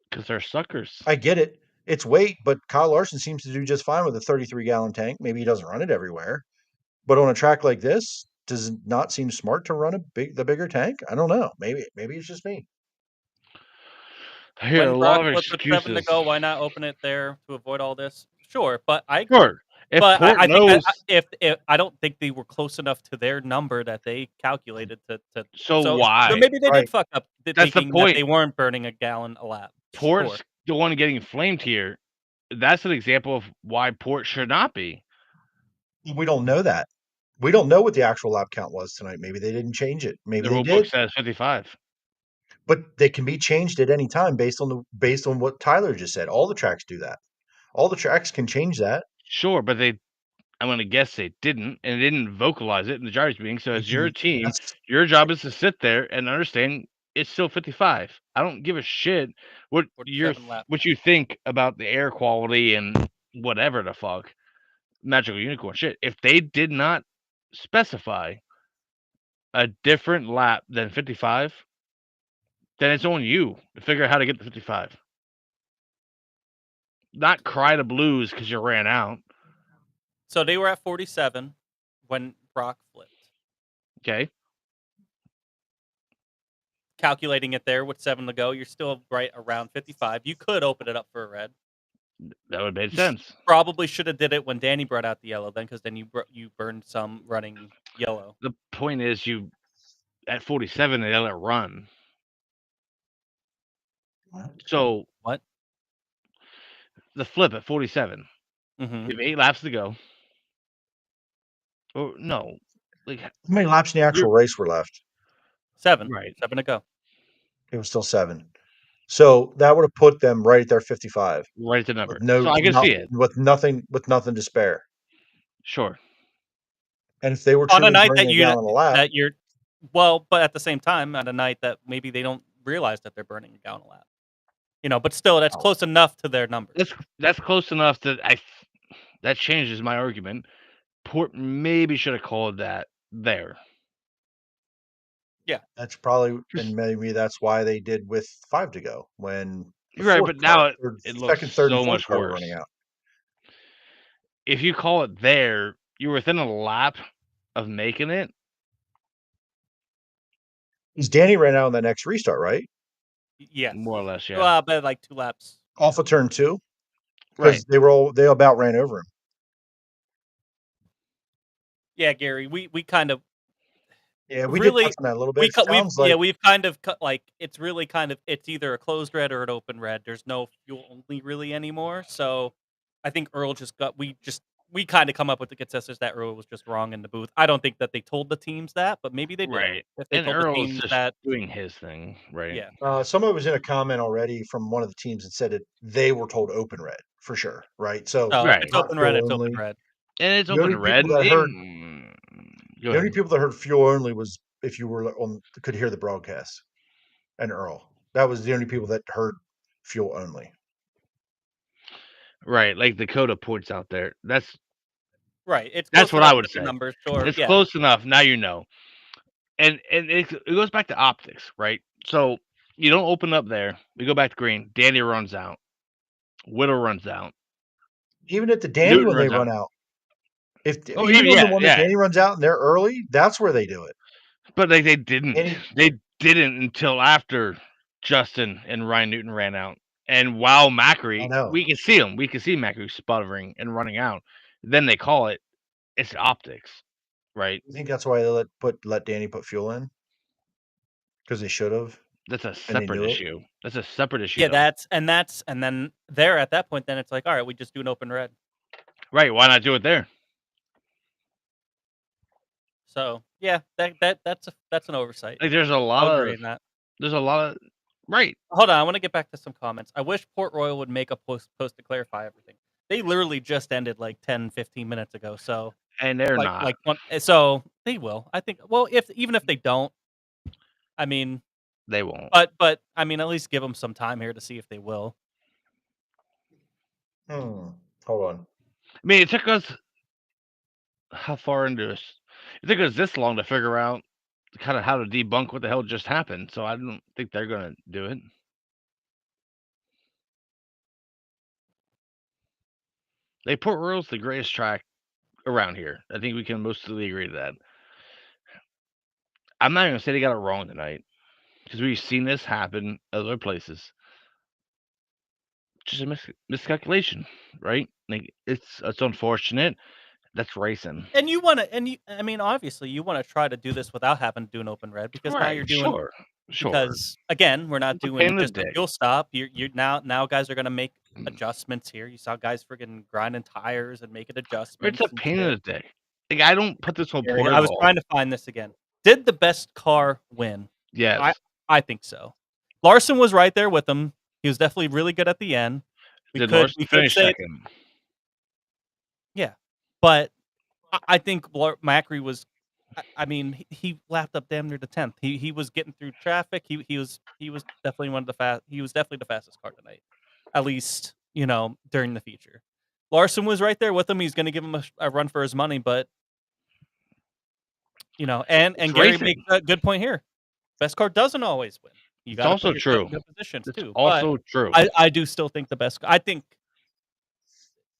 Speaker 3: Because they're suckers.
Speaker 2: I get it. It's weight, but Kyle Larson seems to do just fine with a 33-gallon tank. Maybe he doesn't run it everywhere. But on a track like this, does it not seem smart to run the bigger tank? I don't know. Maybe it's just me.
Speaker 3: I hear a lot of
Speaker 1: With 7 to go, why not open it there to avoid all this? Sure, but I agree.
Speaker 3: Sure. If
Speaker 1: but
Speaker 3: Port
Speaker 1: I
Speaker 3: knows,
Speaker 1: think if I don't think they were close enough to their number that they calculated to.
Speaker 3: So why?
Speaker 1: So maybe they did fuck up.
Speaker 3: That's the point.
Speaker 1: That they weren't burning a gallon a lap.
Speaker 3: Port's the one getting flamed here. That's an example of why Port should not be.
Speaker 2: We don't know that. We don't know what the actual lap count was tonight. Maybe they didn't change it. Maybe
Speaker 3: the
Speaker 2: they
Speaker 3: rule
Speaker 2: did.
Speaker 3: book says 55.
Speaker 2: But they can be changed at any time based on what Tyler just said. All the tracks do that. All the tracks can change that.
Speaker 3: Sure, but I'm going to guess they didn't, and they didn't vocalize it in the drivers meeting. So as your team, your job is to sit there and understand it's still 55. I don't give a shit what you think about the air quality and whatever the fuck. Magical Unicorn shit. If they did not specify a different lap than 55, then it's on you to figure out how to get to 55. Not cry the blues because you ran out.
Speaker 1: So they were at 47 when Brock flipped.
Speaker 3: Okay.
Speaker 1: Calculating it there with 7 to go, you're still right around 55. You could open it up for a red.
Speaker 3: That would make sense.
Speaker 1: Probably should have did it when Danny brought out the yellow then, because then you burned some running yellow.
Speaker 3: The point is, at 47 they let it run. So
Speaker 1: what?
Speaker 3: The flip at 47.
Speaker 1: Mm-hmm.
Speaker 3: You have 8 laps to go. Or no, like
Speaker 2: how many laps in the actual race were left?
Speaker 1: 7.
Speaker 3: Right.
Speaker 1: 7 to go.
Speaker 2: It was still 7. So that would have put them right at their 55.
Speaker 3: Right at the number.
Speaker 2: So
Speaker 3: I can see it.
Speaker 2: With nothing to spare.
Speaker 3: Sure.
Speaker 2: And if they were
Speaker 1: on a night
Speaker 2: but
Speaker 1: at the same time, on a night that maybe they don't realize that they're burning a gallon a lap. But still, that's close enough to their numbers.
Speaker 3: That's close enough that that changes my argument. Port maybe should have called that there.
Speaker 1: Yeah,
Speaker 2: that's probably, and maybe that's why they did with 5 to go when.
Speaker 3: Right, but now it looks so much worse.
Speaker 2: Running out.
Speaker 3: If you call it there, you're within a lap of making it.
Speaker 2: Because Danny ran out on that next restart, right?
Speaker 1: Yeah,
Speaker 3: more or less. Yeah.
Speaker 1: Well, but like 2 laps
Speaker 2: off of turn 2. because they about ran over him.
Speaker 1: Yeah, Gary, we kind of
Speaker 2: we
Speaker 1: really
Speaker 2: did touch on that a little bit.
Speaker 1: we've kind of cut, like, it's really kind of, it's either a closed red or an open red. There's no fuel only really anymore. So I think Earl we kind of come up with the consensus that Earl was just wrong in the booth. I don't think that they told the teams that, but maybe they did.
Speaker 3: Right.
Speaker 1: If they
Speaker 3: And
Speaker 1: told
Speaker 3: Earl's
Speaker 1: the teams
Speaker 3: just
Speaker 1: that,
Speaker 3: doing his thing, right?
Speaker 1: yeah.
Speaker 2: Somebody was in a comment already from one of the teams that said that they were told open red for sure, right? So
Speaker 1: So if
Speaker 3: Right.
Speaker 1: it's
Speaker 2: not
Speaker 1: open red,
Speaker 2: fuel
Speaker 1: it's
Speaker 2: only.
Speaker 1: open red.
Speaker 3: And it's
Speaker 2: The
Speaker 3: open
Speaker 2: only
Speaker 3: red.
Speaker 2: people that heard-
Speaker 3: Go
Speaker 2: The only
Speaker 3: ahead.
Speaker 2: people that heard fuel only was if you were could hear the broadcast, and Earl. That was the only people that heard fuel only.
Speaker 3: Right, like Dakota points out there. That's
Speaker 1: Right. It's
Speaker 3: That's
Speaker 1: close
Speaker 3: what I
Speaker 1: enough
Speaker 3: would
Speaker 1: with the
Speaker 3: say.
Speaker 1: numbers, sure.
Speaker 3: It's
Speaker 1: Yeah.
Speaker 3: close enough. Now you know. And it goes back to optics, right? So you don't open up there. We go back to green. Danny runs out. Whittle runs out.
Speaker 2: Even at the Danny
Speaker 3: Newton
Speaker 2: when they
Speaker 3: runs
Speaker 2: run
Speaker 3: out.
Speaker 2: out. If
Speaker 3: Oh,
Speaker 2: even on
Speaker 3: yeah,
Speaker 2: the one
Speaker 3: yeah.
Speaker 2: that Danny runs out and they're early, that's where they do it.
Speaker 3: But they didn't.
Speaker 2: Danny-
Speaker 3: They didn't until after Justin and Ryan Newton ran out. And while Macri,
Speaker 2: I know.
Speaker 3: we can see him. We can see Macri sputtering and running out. Then they call it. It's optics, right?
Speaker 2: You think that's why they let Danny put fuel in? Because they should have.
Speaker 3: That's a
Speaker 2: And they
Speaker 3: separate
Speaker 2: knew it?
Speaker 3: issue. That's a separate issue.
Speaker 1: Yeah,
Speaker 3: though.
Speaker 1: and then there at that point, then it's like, all right, we just do an open red.
Speaker 3: Right. Why not do it there?
Speaker 1: So yeah, that's an oversight.
Speaker 3: Like there's a lot
Speaker 1: I'll
Speaker 3: of
Speaker 1: agree on that.
Speaker 3: there's a lot of right.
Speaker 1: Hold on, I want to get back to some comments. I wish Port Royal would make a post to clarify everything. They literally just ended like 10, 15 minutes ago. So
Speaker 3: And they're not.
Speaker 1: So they will. I think. Well, even if they don't, I mean,
Speaker 3: They won't.
Speaker 1: But I mean, at least give them some time here to see if they will.
Speaker 2: Hold on.
Speaker 3: I mean, it took us how far into this? It took us this long to figure out kind of how to debunk what the hell just happened. So I don't think they're gonna do it. Port Royal's the greatest track around here. I think we can mostly agree to that. I'm not even gonna say they got it wrong tonight because we've seen this happen other places. Just a miscalculation, right? Like it's unfortunate. That's racing.
Speaker 1: And I mean, obviously, you want to try to do this without having to do an open red because now you're doing
Speaker 3: sure.
Speaker 1: Because again, we're not
Speaker 3: It's a
Speaker 1: doing
Speaker 3: pain in the
Speaker 1: just a
Speaker 3: dick.
Speaker 1: fuel stop. You're now guys are gonna make adjustments here. You saw guys friggin' grinding tires and making adjustments.
Speaker 3: It's a pain in the dick. Like I don't put this on
Speaker 1: Gary,
Speaker 3: Port.
Speaker 1: I was trying to find this again. Did the best car win?
Speaker 3: Yes.
Speaker 1: I think so. Larson was right there with him. He was definitely really good at the end.
Speaker 3: Larson finish second?
Speaker 1: Yeah, but I think Macri was. I mean, he lapped up damn near the 10th. He was getting through traffic. He was definitely one of the He was definitely the fastest car tonight, at least during the feature. Larson was right there with him. He's going to give him a run for his money, but and Gary makes a good point here. Best car doesn't always win. You got
Speaker 3: also true.
Speaker 1: Good positions
Speaker 3: It's
Speaker 1: too.
Speaker 3: Also true.
Speaker 1: I do still think the best. I think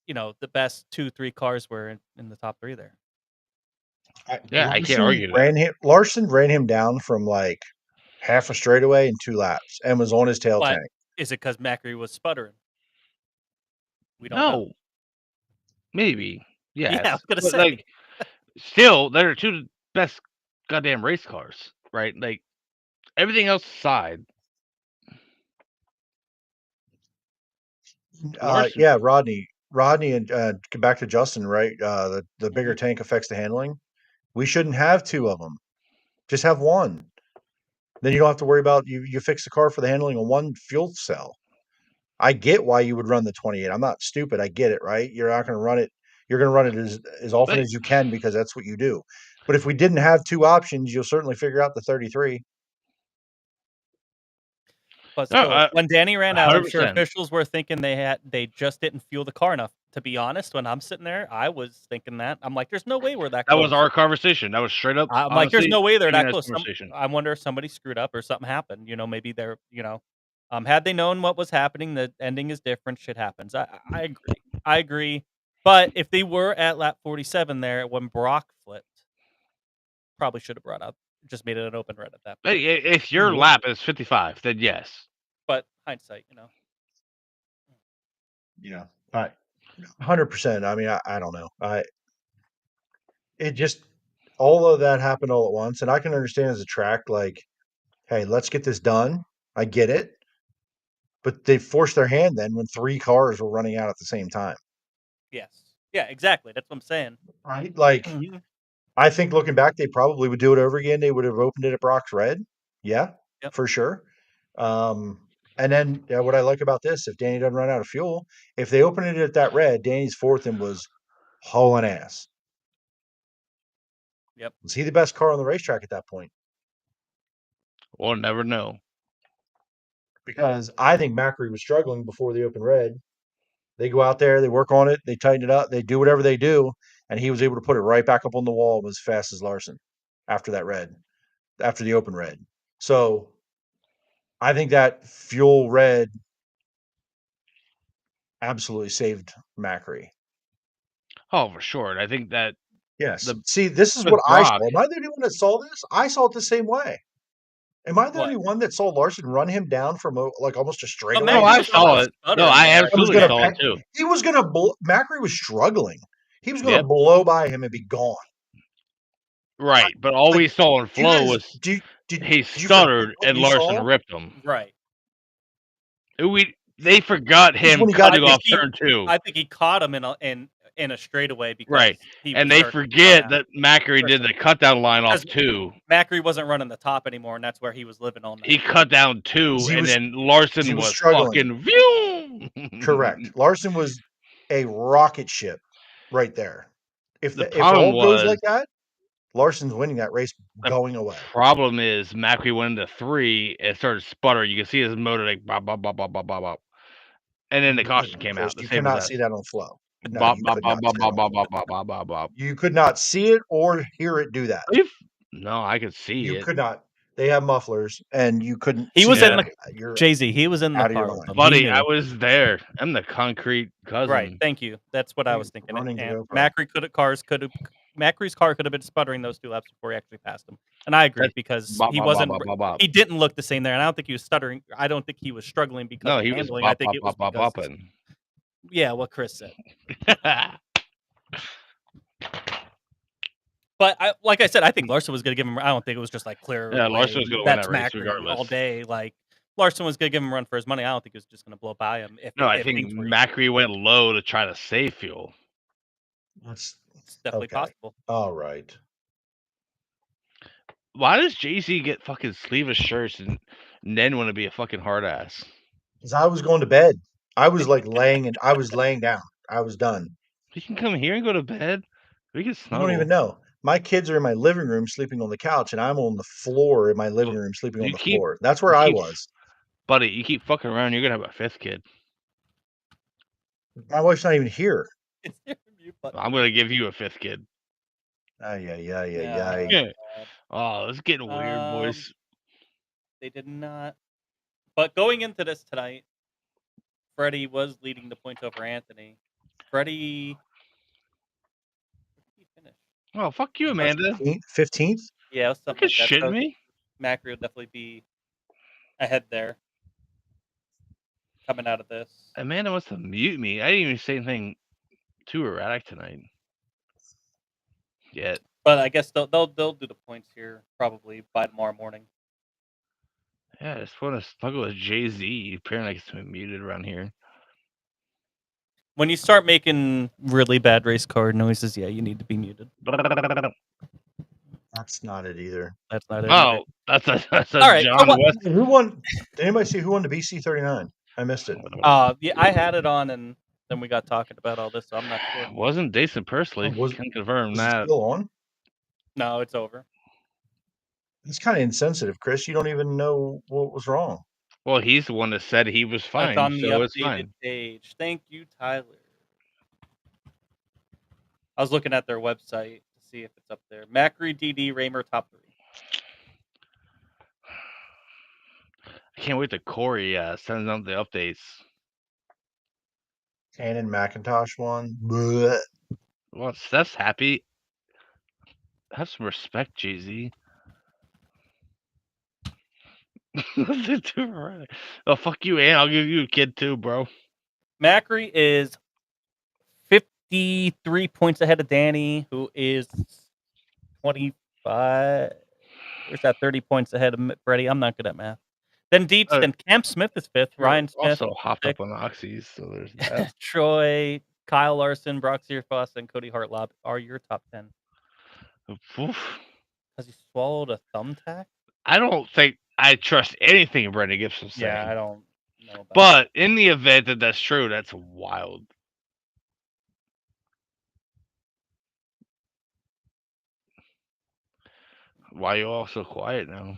Speaker 1: the best 2-3 cars were in the top 3 there.
Speaker 3: I can't argue that.
Speaker 2: Larson ran him down from like half a straightaway in 2 laps and was on his tail tank.
Speaker 1: Is it because Macri was sputtering? We don't know.
Speaker 3: Maybe. Yes.
Speaker 1: Yeah, I was gonna say.
Speaker 3: Like, still, they're 2 best goddamn race cars, right? Like everything else aside.
Speaker 2: Yeah, Rodney, and back to Justin, right? The bigger tank affects the handling. We shouldn't have 2 of them. Just have 1. Then you don't have to worry about you fix the car for the handling on 1 fuel cell. I get why you would run the 28. I'm not stupid. I get it, right? You're not going to run it. You're going to run it as often as you can because that's what you do. But if we didn't have 2 options, you'll certainly figure out the 33.
Speaker 1: But still, when Danny ran out, I'm sure
Speaker 3: 100%.
Speaker 1: officials were thinking they just didn't fuel the car enough. To be honest, when I'm sitting there, I was thinking that. I'm like, there's no way we're that close.
Speaker 3: That was our conversation. That was straight up.
Speaker 1: I'm like, there's no way they're that close.
Speaker 3: Conversation.
Speaker 1: I wonder if somebody screwed up or something happened. Maybe they're, had they known what was happening, the ending is different. Shit happens. I agree. But if they were at lap 47 there when Brock flipped, probably should have brought out, just made it an open red at that point.
Speaker 3: If your lap is 55, then yes.
Speaker 1: But hindsight,
Speaker 2: Yeah. 100%. I mean, I don't know. It just all of that happened all at once, and I can understand as a track, like, hey, let's get this done. I get it, but they forced their hand then when 3 cars were running out at the same time.
Speaker 1: Yes. Yeah, exactly. That's what I'm saying.
Speaker 2: Right? Like, I think looking back, they probably would do it over again. They would have opened it at Brock's Red. Yeah,
Speaker 1: Yep.
Speaker 2: for sure. And then what I like about this, if Danny doesn't run out of fuel, if they open it at that red, Danny's fourth and was hauling ass.
Speaker 1: Yep.
Speaker 2: Was he the best car on the racetrack at that point?
Speaker 3: We'll never know.
Speaker 2: Because I think Macri was struggling before the open red. They go out there, they work on it, they tighten it up, they do whatever they do, and he was able to put it right back up on the wall as fast as Larson after that red, after the open red. So I think that fuel red absolutely saved Macri.
Speaker 3: Oh, for sure. I think that
Speaker 2: Yes. See, this is what I saw. Am I the only one that saw this? I saw it the same way. Am I the only one that saw Larson run him down from almost a straightaway?
Speaker 3: No, I saw it. No, I absolutely saw it too.
Speaker 2: He was going to Macri was struggling. He was going to blow by him and be gone.
Speaker 3: Right, but all we saw in flow was he stuttered and Larson ripped him.
Speaker 1: Right.
Speaker 3: They forgot him cutting off turn 2.
Speaker 1: I think he caught him in a straightaway because
Speaker 3: right, and they forget that Macri did the cut down line off 2.
Speaker 1: Macri wasn't running the top anymore, and that's where he was living on.
Speaker 3: He cut down 2, and then Larson was fucking
Speaker 2: Correct. Larson was a rocket ship right there. If all goes like that, Larson's winning that race going away.
Speaker 3: Problem is Macri went into 3 and started sputtering. You can see his motor like bop, bop, bop, bop, bop, bop, bop. And then the caution came out.
Speaker 2: You cannot see that on flow.
Speaker 3: Bop, bop, bop, bop, bop, bop, bop, bop, bop, bop.
Speaker 2: You could not see it or hear it do that.
Speaker 3: No, I could see it.
Speaker 2: You could not. They have mufflers, and you couldn't.
Speaker 1: He was in the Jay-Z. He was in the car,
Speaker 3: buddy. I was there. I'm the concrete cousin.
Speaker 1: Right. Thank you. That's what I was thinking. And Macri's car could have been sputtering those 2 laps before he actually passed him. And I agree because he wasn't. He didn't look the same there, and I don't think he was stuttering. I don't think he was struggling because
Speaker 3: he
Speaker 1: of handling.
Speaker 3: Was
Speaker 1: I think it was because. Yeah, what Chris said. But like I said, I think Larson was going to give him. I don't think it was just like clear.
Speaker 3: Yeah, Larson was going to win that race regardless.
Speaker 1: All day, like Larson was going to give him a run for his money. I don't think he was just going to blow by him.
Speaker 3: I think Macri went low to try to save fuel.
Speaker 2: It's
Speaker 1: definitely possible.
Speaker 2: All right.
Speaker 3: Why does Jay-Z get fucking sleeveless shirts and then want to be a fucking hard ass?
Speaker 2: Because I was going to bed. I was like laying down. I was done.
Speaker 3: You can come here and go to bed. We can snuggle.
Speaker 2: You don't even know. My kids are in my living room sleeping on the couch, and I'm on the floor in my living room sleeping on the floor. That's where I was.
Speaker 3: Buddy, you keep fucking around, you're going to have a 5th kid.
Speaker 2: My wife's not even here.
Speaker 3: I'm going to give you a 5th kid.
Speaker 2: Yeah.
Speaker 3: Oh, it's getting weird, boys.
Speaker 1: They did not. But going into this tonight, Freddie was leading the points over Anthony. Freddie...
Speaker 3: Oh, fuck you, Amanda.
Speaker 2: 15th?
Speaker 1: Yeah, something like that.
Speaker 3: Shitting me?
Speaker 1: Macri will definitely be ahead there. Coming out of this.
Speaker 3: Amanda wants to mute me. I didn't even say anything too erratic tonight. Yet.
Speaker 1: But I guess they'll do the points here probably by tomorrow morning.
Speaker 3: Yeah, I just want to snuggle with Jay-Z. Apparently it's been muted around here.
Speaker 1: When you start making really bad race car noises, yeah, you need to be muted.
Speaker 2: That's not it either.
Speaker 1: That's not it.
Speaker 3: Oh, that's a
Speaker 1: all right,
Speaker 3: John West.
Speaker 2: Who won? Did anybody see who won the BC39? I missed it.
Speaker 1: Yeah, I had it on, and then we got talking about all this, so I'm not sure.
Speaker 3: Wasn't Jason Pursley. Can confirm that.
Speaker 2: It still on?
Speaker 1: No, it's over.
Speaker 2: It's kind of insensitive, Chris. You don't even know what was wrong.
Speaker 3: Well, he's the one that said he was fine.
Speaker 1: It's on the
Speaker 3: so
Speaker 1: updated page. Thank you, Tyler. I was looking at their website to see if it's up there. Macri, DD, Raymer, top 3.
Speaker 3: I can't wait till Corey sends out the updates.
Speaker 2: Cannon McIntosh won.
Speaker 3: Well, Steph's happy. Have some respect, Jay-Z. Oh, fuck you, and I'll give you a kid too, bro.
Speaker 1: Macri is 53 points ahead of Danny, who is 25. Where's that 30 points ahead of Freddie? I'm not good at math. Then Deeps, then Cam Smith is 5th. Ryan Smith
Speaker 3: also hopped
Speaker 1: 6th.
Speaker 3: up on Oxys, so there's that.
Speaker 1: Troy, Kyle Larson, Brock Zierfoss, and Cody Hartlob are your top 10.
Speaker 3: Oof.
Speaker 1: Has he swallowed a thumbtack?
Speaker 3: I don't think I trust anything Brendan Gibson's saying.
Speaker 1: Yeah, I don't know about
Speaker 3: But in the event that that's true, that's wild. Why are you all so quiet now?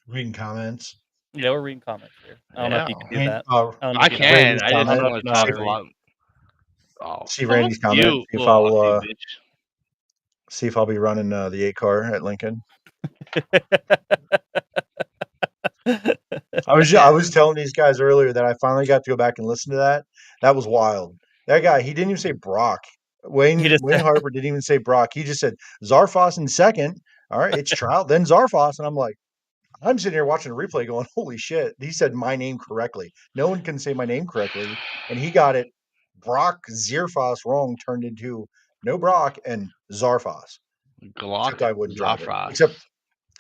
Speaker 2: Reading comments.
Speaker 1: Yeah, we're reading comments here. I don't know if you can do that.
Speaker 3: I can. I just
Speaker 2: comment.
Speaker 3: want to talk a lot. Oh,
Speaker 2: See Randy's comment.
Speaker 3: You
Speaker 2: See if
Speaker 3: little
Speaker 2: I'll
Speaker 3: bitch.
Speaker 2: see if I'll be running the 8 car at Lincoln. I was telling these guys earlier that I finally got to go back and listen to that. That was wild. That guy, he didn't even say Brock. Wayne Harper didn't even say Brock. He just said Zarfoss in second. All right, it's Trout, then Zarfoss. And I'm like, I'm sitting here watching a replay going, holy shit. He said my name correctly. No one can say my name correctly. And he got it Brock Zierfoss wrong, turned into no Brock and Zarfoss.
Speaker 3: Glock
Speaker 2: I wouldn't drive it.
Speaker 3: Zarfoss.
Speaker 2: Except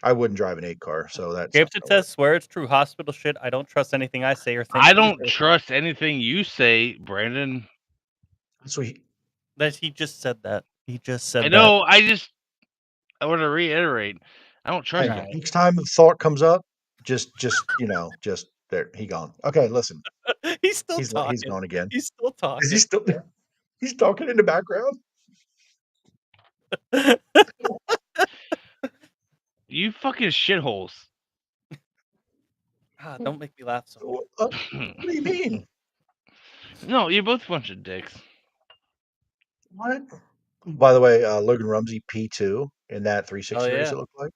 Speaker 2: I wouldn't drive an 8 car. So that's
Speaker 1: Gibson says, swear it's true hospital shit. I don't trust anything I say or think.
Speaker 3: I don't trust anything you say, Brandon.
Speaker 2: So he
Speaker 1: just said that. He just said that.
Speaker 3: I know. I want to reiterate. I don't trust him.
Speaker 2: Each time the thought comes up, just there, he gone. Okay, listen.
Speaker 1: He's still talking.
Speaker 2: He's gone again.
Speaker 1: He's still talking.
Speaker 2: Is he still there? He's talking in the background.
Speaker 3: You fucking shitholes.
Speaker 1: Don't make me laugh so
Speaker 2: What do you mean?
Speaker 3: No, you're both a bunch of dicks.
Speaker 2: What? By the way, Logan Rumsey P2 in that 360 race, it looked like.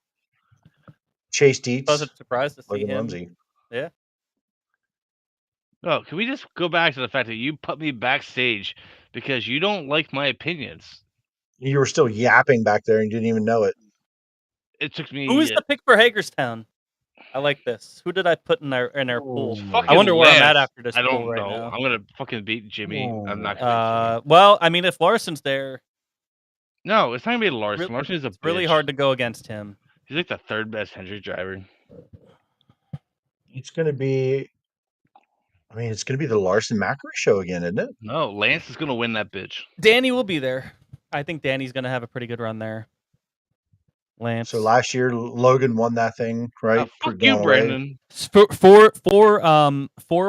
Speaker 2: Chase Dietz.
Speaker 1: I wasn't surprised to see
Speaker 2: Logan
Speaker 1: him.
Speaker 2: Rumsey.
Speaker 1: Yeah.
Speaker 3: Oh, can we just go back to the fact that you put me backstage because you don't like my opinions?
Speaker 2: You were still yapping back there and you didn't even know it.
Speaker 3: It took me.
Speaker 1: Who is the pick for Hagerstown? I like this. Who did I put in our pool?
Speaker 3: I
Speaker 1: wonder where I'm at after this.
Speaker 3: I don't
Speaker 1: pool right
Speaker 3: know.
Speaker 1: now.
Speaker 3: I'm gonna fucking beat Jimmy. I'm not
Speaker 1: gonna. Well, I mean, if Larson's there.
Speaker 3: No, it's not gonna be Larson. Larson is
Speaker 1: really hard to go against him.
Speaker 3: He's like the third best Hendrick driver.
Speaker 2: It's gonna be. I mean, it's gonna be the Larson Macri show again, isn't it?
Speaker 3: No, Lance is gonna win that bitch.
Speaker 1: Danny will be there. I think Danny's gonna have a pretty good run there. Lance.
Speaker 2: So last year Logan won that thing, right?
Speaker 3: Fuck you, Brandon.
Speaker 1: For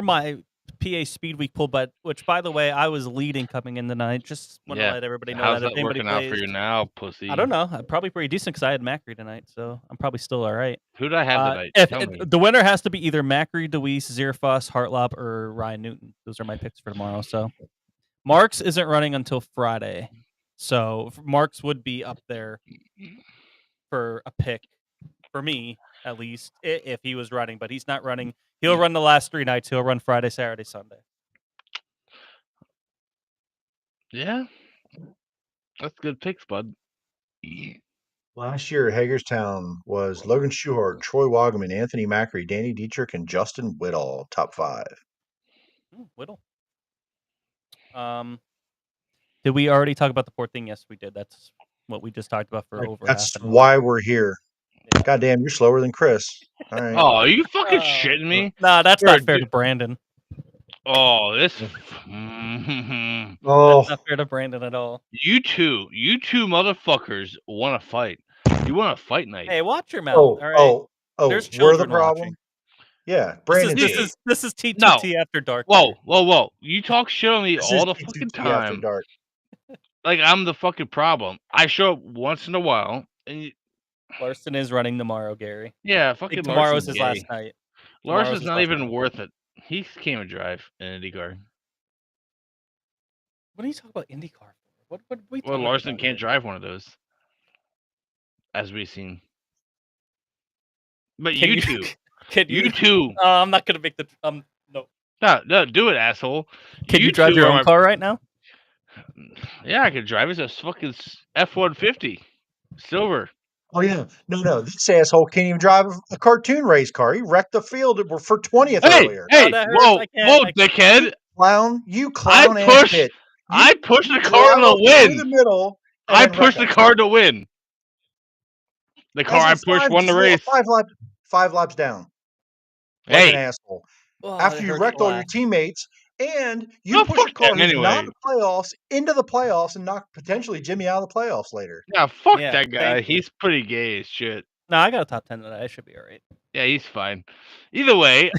Speaker 1: my PA Speedweek pull, which by the way I was leading coming in the night. Just want to let everybody know
Speaker 3: How's
Speaker 1: that if anybody
Speaker 3: working out for you now, pussy?
Speaker 1: I don't know. I'm probably pretty decent because I had Macri tonight, so I'm probably still all right.
Speaker 3: Who did I have tonight?
Speaker 1: The winner has to be either Macri, DeWeese, Zierfoss, Hartlob, or Ryan Newton. Those are my picks for tomorrow. So Marks isn't running until Friday, so Marks would be up there for a pick for me, at least, if he was running, but he's not running. He'll run the last 3 nights. He'll run Friday, Saturday, Sunday.
Speaker 3: Yeah. That's good picks, bud.
Speaker 2: Last year, Hagerstown was Logan Schuhart, Troy Wagaman, Anthony Macri, Danny Dietrich, and Justin Whittle, top 5.
Speaker 1: Whittle. Did we already talk about the port thing? Yes, we did. That's what we just talked about for over.
Speaker 2: That's why we're here. Yeah. Goddamn, you're slower than Chris. All right.
Speaker 3: Oh, are you fucking shitting me?
Speaker 1: Nah, that's not fair to Brandon.
Speaker 3: Oh, this.
Speaker 1: That's not fair to Brandon at all.
Speaker 3: You two motherfuckers want to fight. You want to fight night.
Speaker 1: Hey, watch your mouth. All right.
Speaker 2: There's we're the problem. Watching. Yeah, Brandon.
Speaker 1: This is T2T after dark.
Speaker 3: Whoa! You talk shit on me all the fucking time.
Speaker 2: After dark.
Speaker 3: Like I'm the fucking problem. I show up once in a while. And
Speaker 1: Larson is running tomorrow, Gary.
Speaker 3: Yeah, fucking
Speaker 1: tomorrow's his last night.
Speaker 3: Larson's not even worth it. He can't even drive an IndyCar.
Speaker 1: What are you talking about IndyCar for? What we
Speaker 3: Well, Larson can't drive one of those, as we've seen. But you two. You two.
Speaker 1: I'm not gonna make the no.
Speaker 3: No, do it, asshole.
Speaker 1: Can you drive your own car right now?
Speaker 3: Yeah, I can drive. It's a fucking F-150, silver.
Speaker 2: Oh yeah, no. This asshole can't even drive a cartoon race car. He wrecked the field for 20th earlier.
Speaker 3: Hey, whoa, dickhead!
Speaker 2: You clown
Speaker 3: I pushed.
Speaker 2: bitch.
Speaker 3: I pushed the car
Speaker 2: travel
Speaker 3: to win.
Speaker 2: through the middle.
Speaker 3: I pushed the car to win. The car I pushed won the race.
Speaker 2: 5 laps down. Like an asshole. After you wrecked all your teammates, and you pushed a car who's not in the playoffs into the playoffs and knocked potentially Jimmy out of the playoffs later.
Speaker 3: Yeah, fuck that guy. He's pretty gay as shit.
Speaker 1: No, I got a top 10 today. I should be all right.
Speaker 3: Yeah, he's fine. Either way.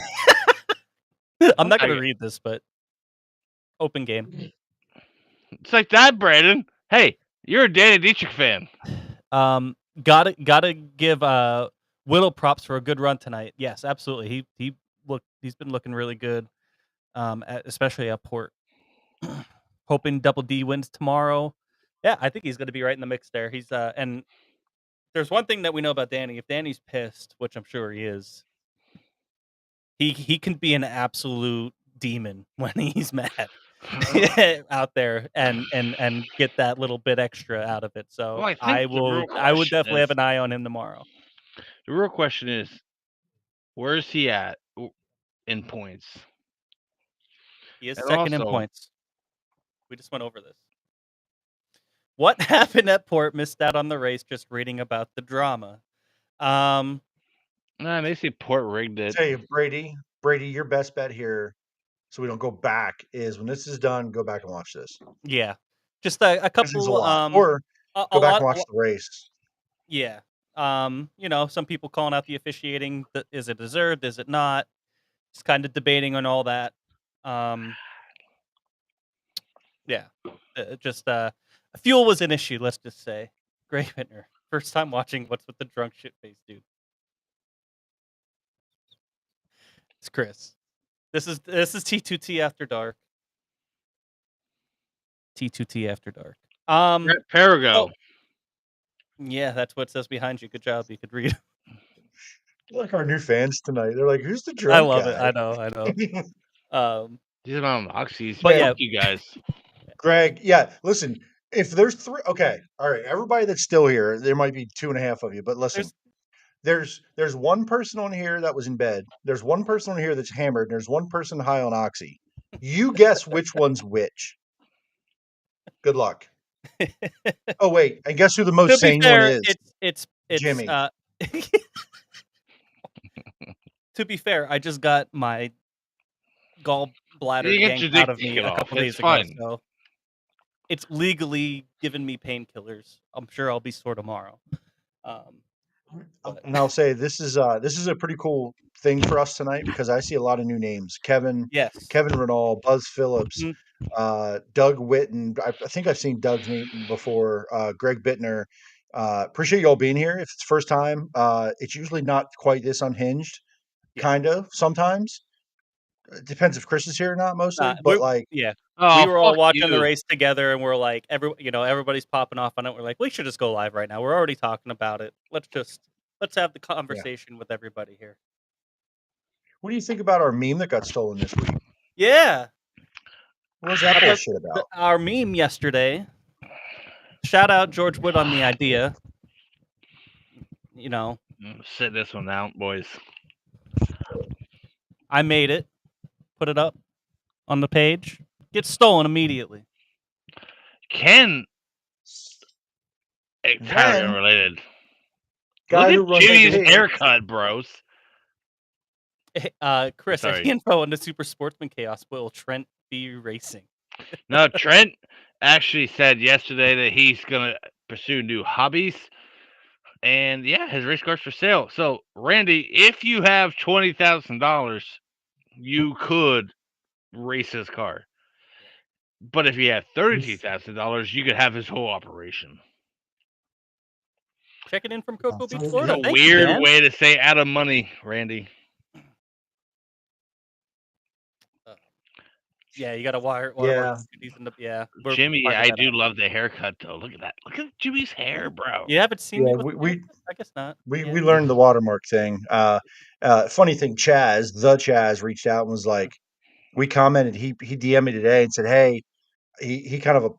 Speaker 1: I'm not going to read this, but open game.
Speaker 3: It's like that, Brandon. Hey, you're a Danny Dietrich fan.
Speaker 1: Gotta give Whittle props for a good run tonight. Yes, absolutely. He's been looking really good, especially at Port. Hoping Double D wins tomorrow. Yeah, I think he's going to be right in the mix there. He's and there's one thing that we know about Danny. If Danny's pissed, which I'm sure he is, he can be an absolute demon when he's mad out there and get that little bit extra out of it. So
Speaker 3: well,
Speaker 1: I would definitely have an eye on him tomorrow.
Speaker 3: The real question is, where is he at in points?
Speaker 1: He is second in points. We just went over this. What happened at Port? Missed out on the race. Just reading about the drama.
Speaker 3: They say Port rigged it.
Speaker 2: Tell you, Brady, your best bet here, so we don't go back, is when this is done, go back and watch this.
Speaker 1: Yeah, just a couple.
Speaker 2: Or go back and watch the race.
Speaker 1: Yeah. Some people calling out the officiating. Is it deserved? Is it not? Just kind of debating on all that. Yeah. Fuel was an issue, let's just say. Greg Bittner. First time watching What's with the Drunk Shit Face Dude. It's Chris. This is T2T After Dark. T2T After Dark.
Speaker 3: Parago.
Speaker 1: Oh, yeah, that's what it says behind you. Good job. You could read.
Speaker 2: Like our new fans tonight. They're like, who's the drunk
Speaker 1: I love
Speaker 2: guy?
Speaker 1: it. I know.
Speaker 3: These are my Oxys.
Speaker 1: But yeah,
Speaker 3: you guys.
Speaker 2: Greg, listen, if there's 3, okay, all right, everybody that's still here, there might be 2.5 of you, but listen, there's one person on here that was in bed. There's one person on here that's hammered. And there's one person high on Oxy. You guess which one's which. Good luck. Oh wait, and guess who the most sane one is?
Speaker 1: It's
Speaker 2: Jimmy.
Speaker 1: To be fair, I just got my gallbladder yanked out of me a couple days ago. So it's legally given me painkillers. I'm sure I'll be sore tomorrow.
Speaker 2: And I'll say this is a pretty cool thing for us tonight because I see a lot of new names. Kevin Renault, Buzz Phillips, Doug Witten. I think I've seen Doug's name before. Greg Bittner. Appreciate you all being here. If it's the first time, it's usually not quite this unhinged. Kind of sometimes. It depends if Chris is here or not, mostly. But
Speaker 1: we were all watching the race together, and we're like, everybody's popping off on it. We're like, we should just go live right now. We're already talking about it. Let's have the conversation with everybody here.
Speaker 2: What do you think about our meme that got stolen this week?
Speaker 1: Yeah,
Speaker 2: what was that bullshit about?
Speaker 1: Our meme yesterday. Shout out George Wood on the idea.
Speaker 3: Sit this one out, boys.
Speaker 1: I made it. Put it up on the page. Gets stolen immediately.
Speaker 3: Entirely unrelated. Look at Jimmy's haircut, bros.
Speaker 1: Chris, any info on the Super Sportsman Chaos? Will Trent be racing?
Speaker 3: No, Trent actually said yesterday that he's going to pursue new hobbies. And his race car's for sale. So, Randy, if you have $20,000, you could race his car. But if you have $32,000, you could have his whole operation.
Speaker 1: Checking in from Cocoa Beach, Florida.
Speaker 3: It's a weird way to say out of money, Randy.
Speaker 1: You got to wire.
Speaker 3: Jimmy, I do love the haircut though. Look at that. Look at Jimmy's hair, bro.
Speaker 1: You haven't seen me.
Speaker 2: I guess not. We learned the watermark thing. Funny thing, Chaz reached out and was like, we commented. He DM'd me today and said, hey, he kind of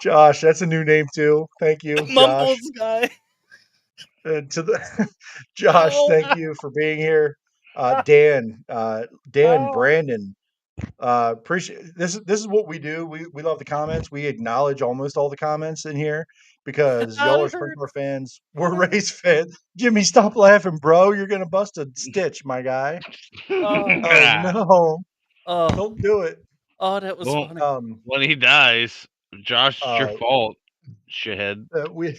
Speaker 2: Josh, that's a new name too. Thank you,
Speaker 1: Mumbles
Speaker 2: Josh.
Speaker 1: Guy.
Speaker 2: To the Josh, thank you for being here. Dan,
Speaker 1: Oh.
Speaker 2: Brandon. Appreciate this. This is what we do. We love the comments. We acknowledge almost all the comments in here because y'all are
Speaker 1: That
Speaker 2: sprint
Speaker 1: hurt.
Speaker 2: car fans. We're race fans. Jimmy, stop laughing, bro. You're gonna bust a stitch, my guy.
Speaker 1: Oh.
Speaker 2: Oh no!
Speaker 1: Oh,
Speaker 2: Don't do it.
Speaker 1: oh, that was
Speaker 3: Well,
Speaker 1: funny.
Speaker 3: when he dies, Josh, it's your
Speaker 2: Uh,
Speaker 3: fault, shithead.
Speaker 2: we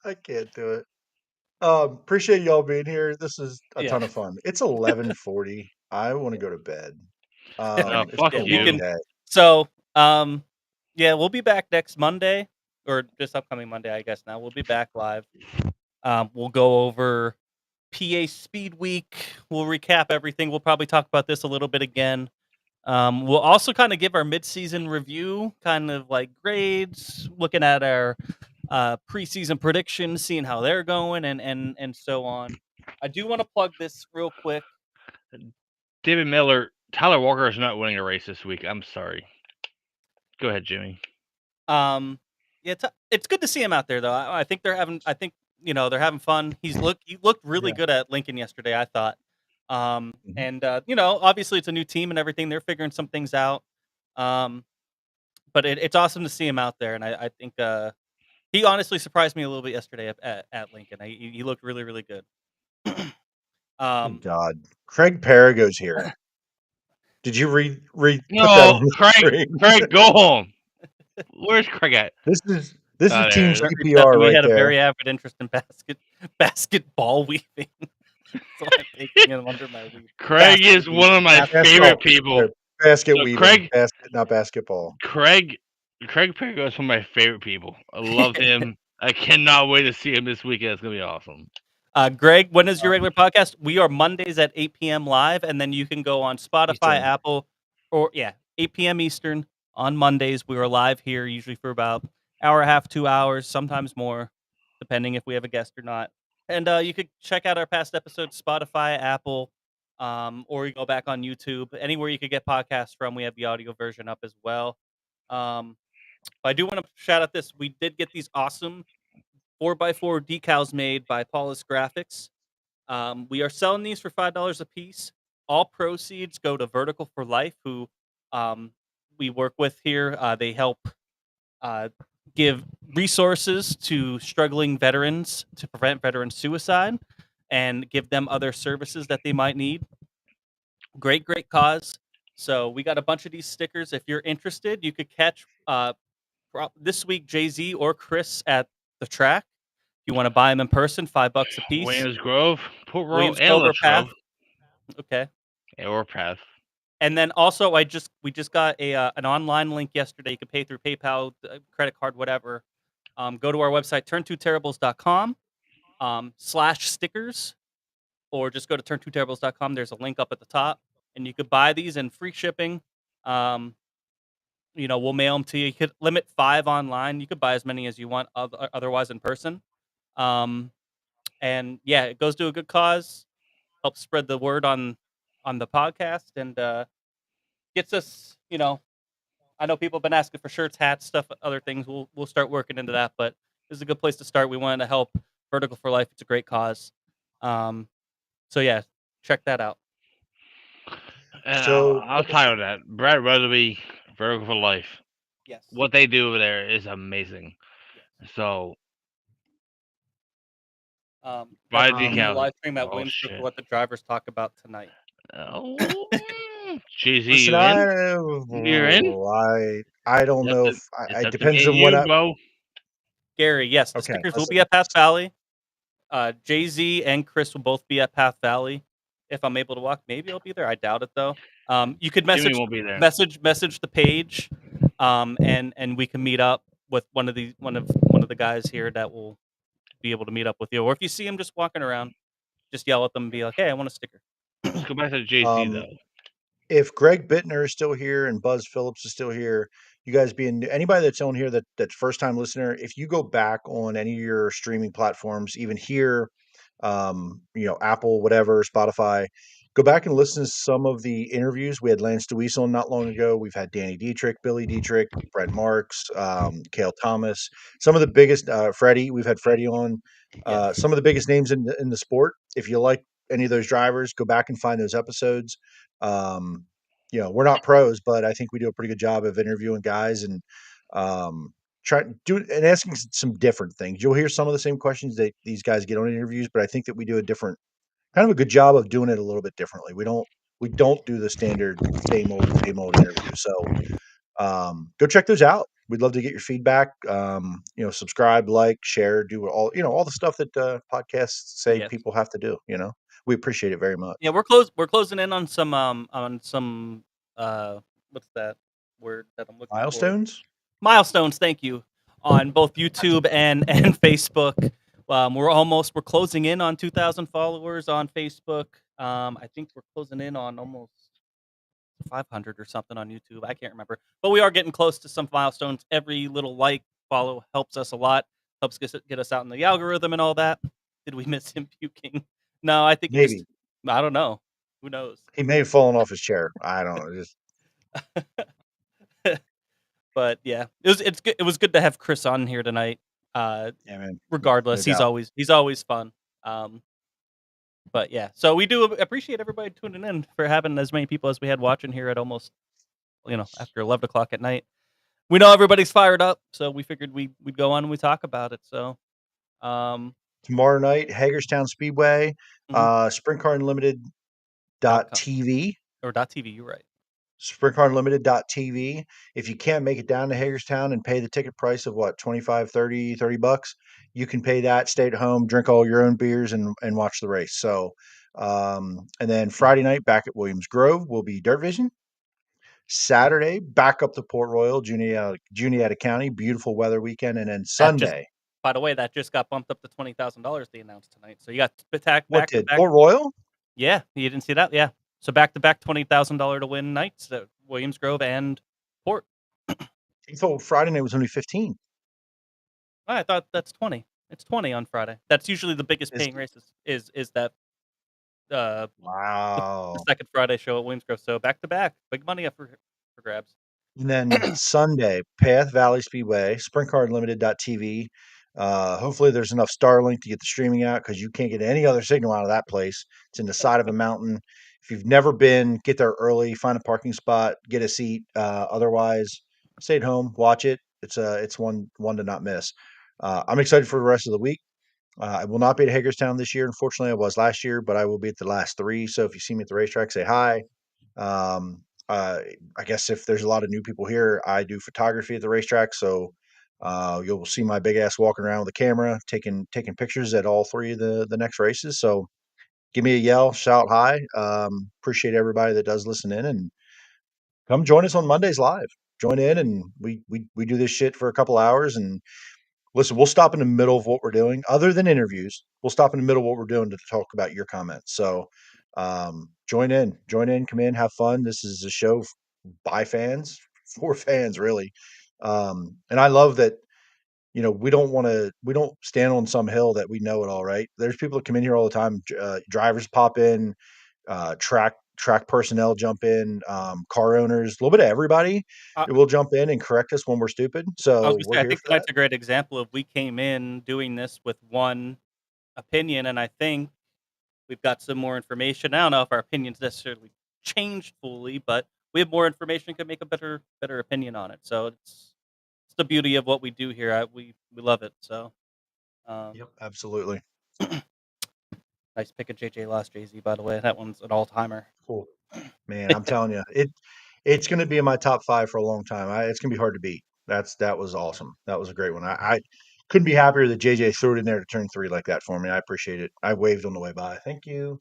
Speaker 2: I can't do it. Appreciate y'all being here. This is a
Speaker 1: Yeah.
Speaker 2: ton of fun. It's 11:40. I want to go to bed. It's
Speaker 3: Fuck
Speaker 2: been a
Speaker 1: We
Speaker 2: long
Speaker 3: you.
Speaker 1: can.
Speaker 2: day.
Speaker 1: So, yeah, we'll be back next Monday or this upcoming Monday, I guess. Now we'll be back live. We'll go over PA Speedweek. We'll recap everything. We'll probably talk about this a little bit again. We'll also kind of give our mid-season review, kind of like grades, looking at our preseason predictions, seeing how they're going, and so on. I do want to plug this real quick.
Speaker 3: David Miller, Tyler Walker is not winning a race this week. I'm sorry. Go ahead, Jimmy.
Speaker 1: Yeah, it's good to see him out there though. I think they're having. I think they're having fun. He looked really
Speaker 2: Yeah.
Speaker 1: good at Lincoln yesterday. I thought.
Speaker 2: Mhm.
Speaker 1: And obviously it's a new team and everything. They're figuring some things out. But it's awesome to see him out there, and I think he honestly surprised me a little bit yesterday at Lincoln. He looked really really good.
Speaker 2: Good God. Craig Perigo's here. Did you put that on
Speaker 3: No,
Speaker 2: the
Speaker 3: Craig,
Speaker 2: screen?
Speaker 3: go home. Where's Craig at?
Speaker 2: This is
Speaker 3: There
Speaker 2: team
Speaker 3: it is.
Speaker 1: Gregory said
Speaker 2: CPR
Speaker 1: that we
Speaker 2: right
Speaker 1: had a
Speaker 2: there.
Speaker 1: very avid interest in basketball weaving, so I'm taking him under my wing.
Speaker 3: Craig is
Speaker 2: Basket
Speaker 3: one of my
Speaker 2: weaving.
Speaker 3: favorite people.
Speaker 2: Basket
Speaker 3: So
Speaker 2: weaving.
Speaker 3: Craig,
Speaker 2: Basket, not basketball.
Speaker 3: Craig Perigo is one of my favorite people. I love him. I cannot wait to see him this weekend. It's gonna be awesome.
Speaker 1: Greg, when is your regular podcast? We are Mondays at 8 p.m. live, and then you can go on Spotify,
Speaker 2: Eastern.
Speaker 1: Apple, 8 p.m. Eastern on Mondays. We are live here usually for about hour and a half, 2 hours, sometimes more, depending if we have a guest or not. And you could check out our past episodes, Spotify, Apple, or you go back on YouTube. Anywhere you could get podcasts from, we have the audio version up as well. But I do want to shout out this. We did get these awesome 4x4 decals made by Paulus Graphics. We are selling these for $5 a piece. All proceeds go to Vertical for Life, who we work with here. They help give resources to struggling veterans to prevent veteran suicide and give them other services that they might need. Great cause. So we got a bunch of these stickers. If you're interested, you could catch this week Jay-Z or Chris at the track. If you want to buy them in person, $5 a piece.
Speaker 3: Williams Grove, Port Royal,
Speaker 1: Williams
Speaker 3: and
Speaker 1: Grove Path.
Speaker 3: Latrobe.
Speaker 1: Okay.
Speaker 3: Or Path.
Speaker 1: And then also, we just got an online link yesterday. You can pay through PayPal, credit card, whatever. Go to our website, turn2terribles.com /stickers, or just go to turn2terribles.com. There's a link up at the top, and you could buy these and free shipping. We'll mail them to you. You could limit 5 online. You could buy as many as you want, otherwise in person. And yeah, it goes to a good cause. Helps spread the word on the podcast, and gets us. I know people have been asking for shirts, hats, stuff, other things. We'll start working into that, but this is a good place to start. We wanted to help Vertical for Life. It's a great cause. So yeah, check that out.
Speaker 3: And
Speaker 2: So
Speaker 3: I'll title that Brad Weatherby, Vertical for Life.
Speaker 1: Yes.
Speaker 3: What they do over there is amazing.
Speaker 1: Yes.
Speaker 3: So
Speaker 1: Buy
Speaker 3: buy the
Speaker 1: the
Speaker 3: account.
Speaker 1: live stream at
Speaker 3: Oh,
Speaker 1: Williams Group
Speaker 3: shit.
Speaker 1: for what the drivers talk about tonight.
Speaker 3: Oh, Jay-Z,
Speaker 2: listen,
Speaker 3: you in? You're in?
Speaker 2: I don't know if
Speaker 3: It's
Speaker 2: it
Speaker 3: up to
Speaker 2: depends
Speaker 3: me
Speaker 2: on
Speaker 3: and
Speaker 2: what
Speaker 3: you,
Speaker 2: I.
Speaker 3: bro.
Speaker 1: Gary, yes, the
Speaker 2: Okay,
Speaker 1: stickers will
Speaker 2: listen.
Speaker 1: be at Path Valley. Jay-Z and Chris will both be at Path Valley. If I'm able to walk, maybe I'll be there. I doubt it though. You could
Speaker 3: Jimmy won't be there.
Speaker 1: message the page, and we can meet up with one of the guys here that will be able to meet up with you. Or if you see him just walking around, just yell at them and be like, "Hey, I want a sticker."
Speaker 3: Let's go back to Jay-Z
Speaker 2: Um,
Speaker 3: though.
Speaker 2: if Greg Bittner is still here and Buzz Phillips is still here, you guys being anybody that's on here that's first time listener, if you go back on any of your streaming platforms, even here, Apple, whatever, Spotify, Go back and listen to some of the interviews. We had Lance DeWeese on not long ago. We've had Danny Dietrich, Billy Dietrich, Brent Marks, Cale Thomas, some of the biggest, Freddie. We've had Freddie on,
Speaker 1: Yeah.
Speaker 2: some of the biggest names in the sport. If you like any of those drivers, go back and find those episodes. We're not pros, but I think we do a pretty good job of interviewing guys and try do and asking some different things. You'll hear some of the same questions that these guys get on interviews, but I think that we do a different kind of a good job of doing it a little bit differently. We don't do the standard same old interview. So go check those out. We'd love to get your feedback. Subscribe, like, share, do all the stuff that podcasts say
Speaker 1: Yes.
Speaker 2: people have to do. We appreciate it very much.
Speaker 1: Yeah, we're closing in on some what's that word that I'm looking for?
Speaker 2: Milestones.
Speaker 1: Milestones, thank you. On both YouTube and Facebook. We're closing in on 2,000 followers on Facebook. I think we're closing in on almost 500 or something on YouTube. I can't remember, but we are getting close to some milestones. Every little like, follow helps us a lot. Helps get us out in the algorithm and all that. Did we miss him puking? No, I think
Speaker 2: Maybe
Speaker 1: I don't know. Who knows?
Speaker 2: he may have fallen off his chair. I don't know. Just
Speaker 1: But yeah, it was good to have Chris on here tonight.
Speaker 2: yeah, man.
Speaker 1: Regardless,
Speaker 2: No
Speaker 1: he's always fun. But yeah, so we do appreciate everybody tuning in for having as many people as we had watching here at almost, after 11 o'clock at night. We know everybody's fired up, so we figured we'd go on and we talk about it. So,
Speaker 2: Tomorrow night, Hagerstown Speedway, Sprint Car Unlimited .tv.
Speaker 1: Or .tv, you're right.
Speaker 2: SprintCarUnlimited.tv. If you can't make it down to Hagerstown and pay the ticket price of what, 25, 30 bucks, you can pay that, stay at home, drink all your own beers and watch the race. So, and then Friday night back at Williams Grove will be Dirt Vision. Saturday, back up to Port Royal, Juniata County, beautiful weather weekend. And then Sunday.
Speaker 1: By the way, that just got bumped up to $20,000 they announced tonight. So you got back to back.
Speaker 2: Port Royal?
Speaker 1: Yeah, you didn't see that? Yeah. So back-to-back $20,000 to win nights at Williams Grove and Port.
Speaker 2: He thought Friday night was only 15.
Speaker 1: I thought that's 20. It's 20 on Friday. That's usually the biggest paying races. Is that
Speaker 2: wow,
Speaker 1: the second Friday show at Williams Grove? So back-to-back, big money up for grabs.
Speaker 2: And then Sunday, Path Valley Speedway, SprintCarUnlimited.tv. Hopefully there's enough Starlink to get the streaming out because you can't get any other signal out of that place. It's in the side of a mountain. If you've never been, get there early, find a parking spot, get a seat. Otherwise, stay at home, watch it. It's one to not miss. I'm excited for the rest of the week. I will not be at Hagerstown this year. Unfortunately, I was last year, but I will be at the last three. So if you see me at the racetrack, say hi. I guess if there's a lot of new people here, I do photography at the racetrack, so you'll see my big ass walking around with a camera, taking pictures at all three of the next races. So give me a yell, shout hi. Appreciate everybody that does listen in, and come join us on Mondays live. Join in, and we do this shit for a couple hours. And listen, we'll stop in the middle of what we're doing, other than interviews. We'll stop in the middle of what we're doing to talk about your comments. So join in, come in, have fun. This is a show by fans, for fans, really. And I love that, we don't stand on some hill that we know it all, right? There's people that come in here all the time. Drivers pop in, track personnel jump in, car owners, a little bit of everybody will jump in and correct us when we're stupid. So
Speaker 1: I think tonight's a great example of we came in doing this with one opinion, and I think we've got some more information. I don't know if our opinions necessarily changed fully, but we have more information, could make a better opinion on it. So it's the beauty of what we do here. We love it. So
Speaker 2: yep, absolutely.
Speaker 1: Nice pick of JJ Lost Jay-Z, by the way. That one's an all-timer.
Speaker 2: Cool. Man, I'm telling you, it's going to be in my top 5 for a long time. It's going to be hard to beat. That was awesome. That was a great one. I couldn't be happier that JJ threw it in there to turn 3 like that for me. I appreciate it. I waved on the way by. Thank you.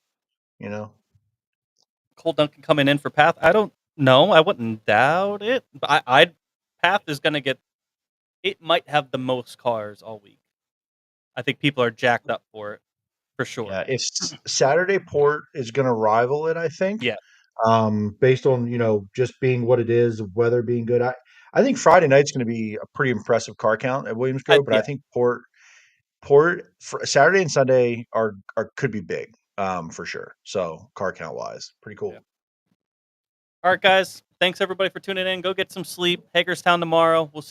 Speaker 1: Cole Duncan coming in for Path. I don't know. I wouldn't doubt it. But Path is going to get. It might have the most cars all week. I think people are jacked up for it, for sure.
Speaker 2: Yeah, if Saturday Port is going to rival it, I think.
Speaker 1: Yeah.
Speaker 2: Based on just being what it is, the weather being good. I think Friday night's going to be a pretty impressive car count at Williams Grove, but I think Port for Saturday and Sunday are could be big. for sure. So car count wise, pretty cool.
Speaker 1: Yeah. All right, guys. Thanks everybody for tuning in. Go get some sleep. Hagerstown tomorrow. We'll see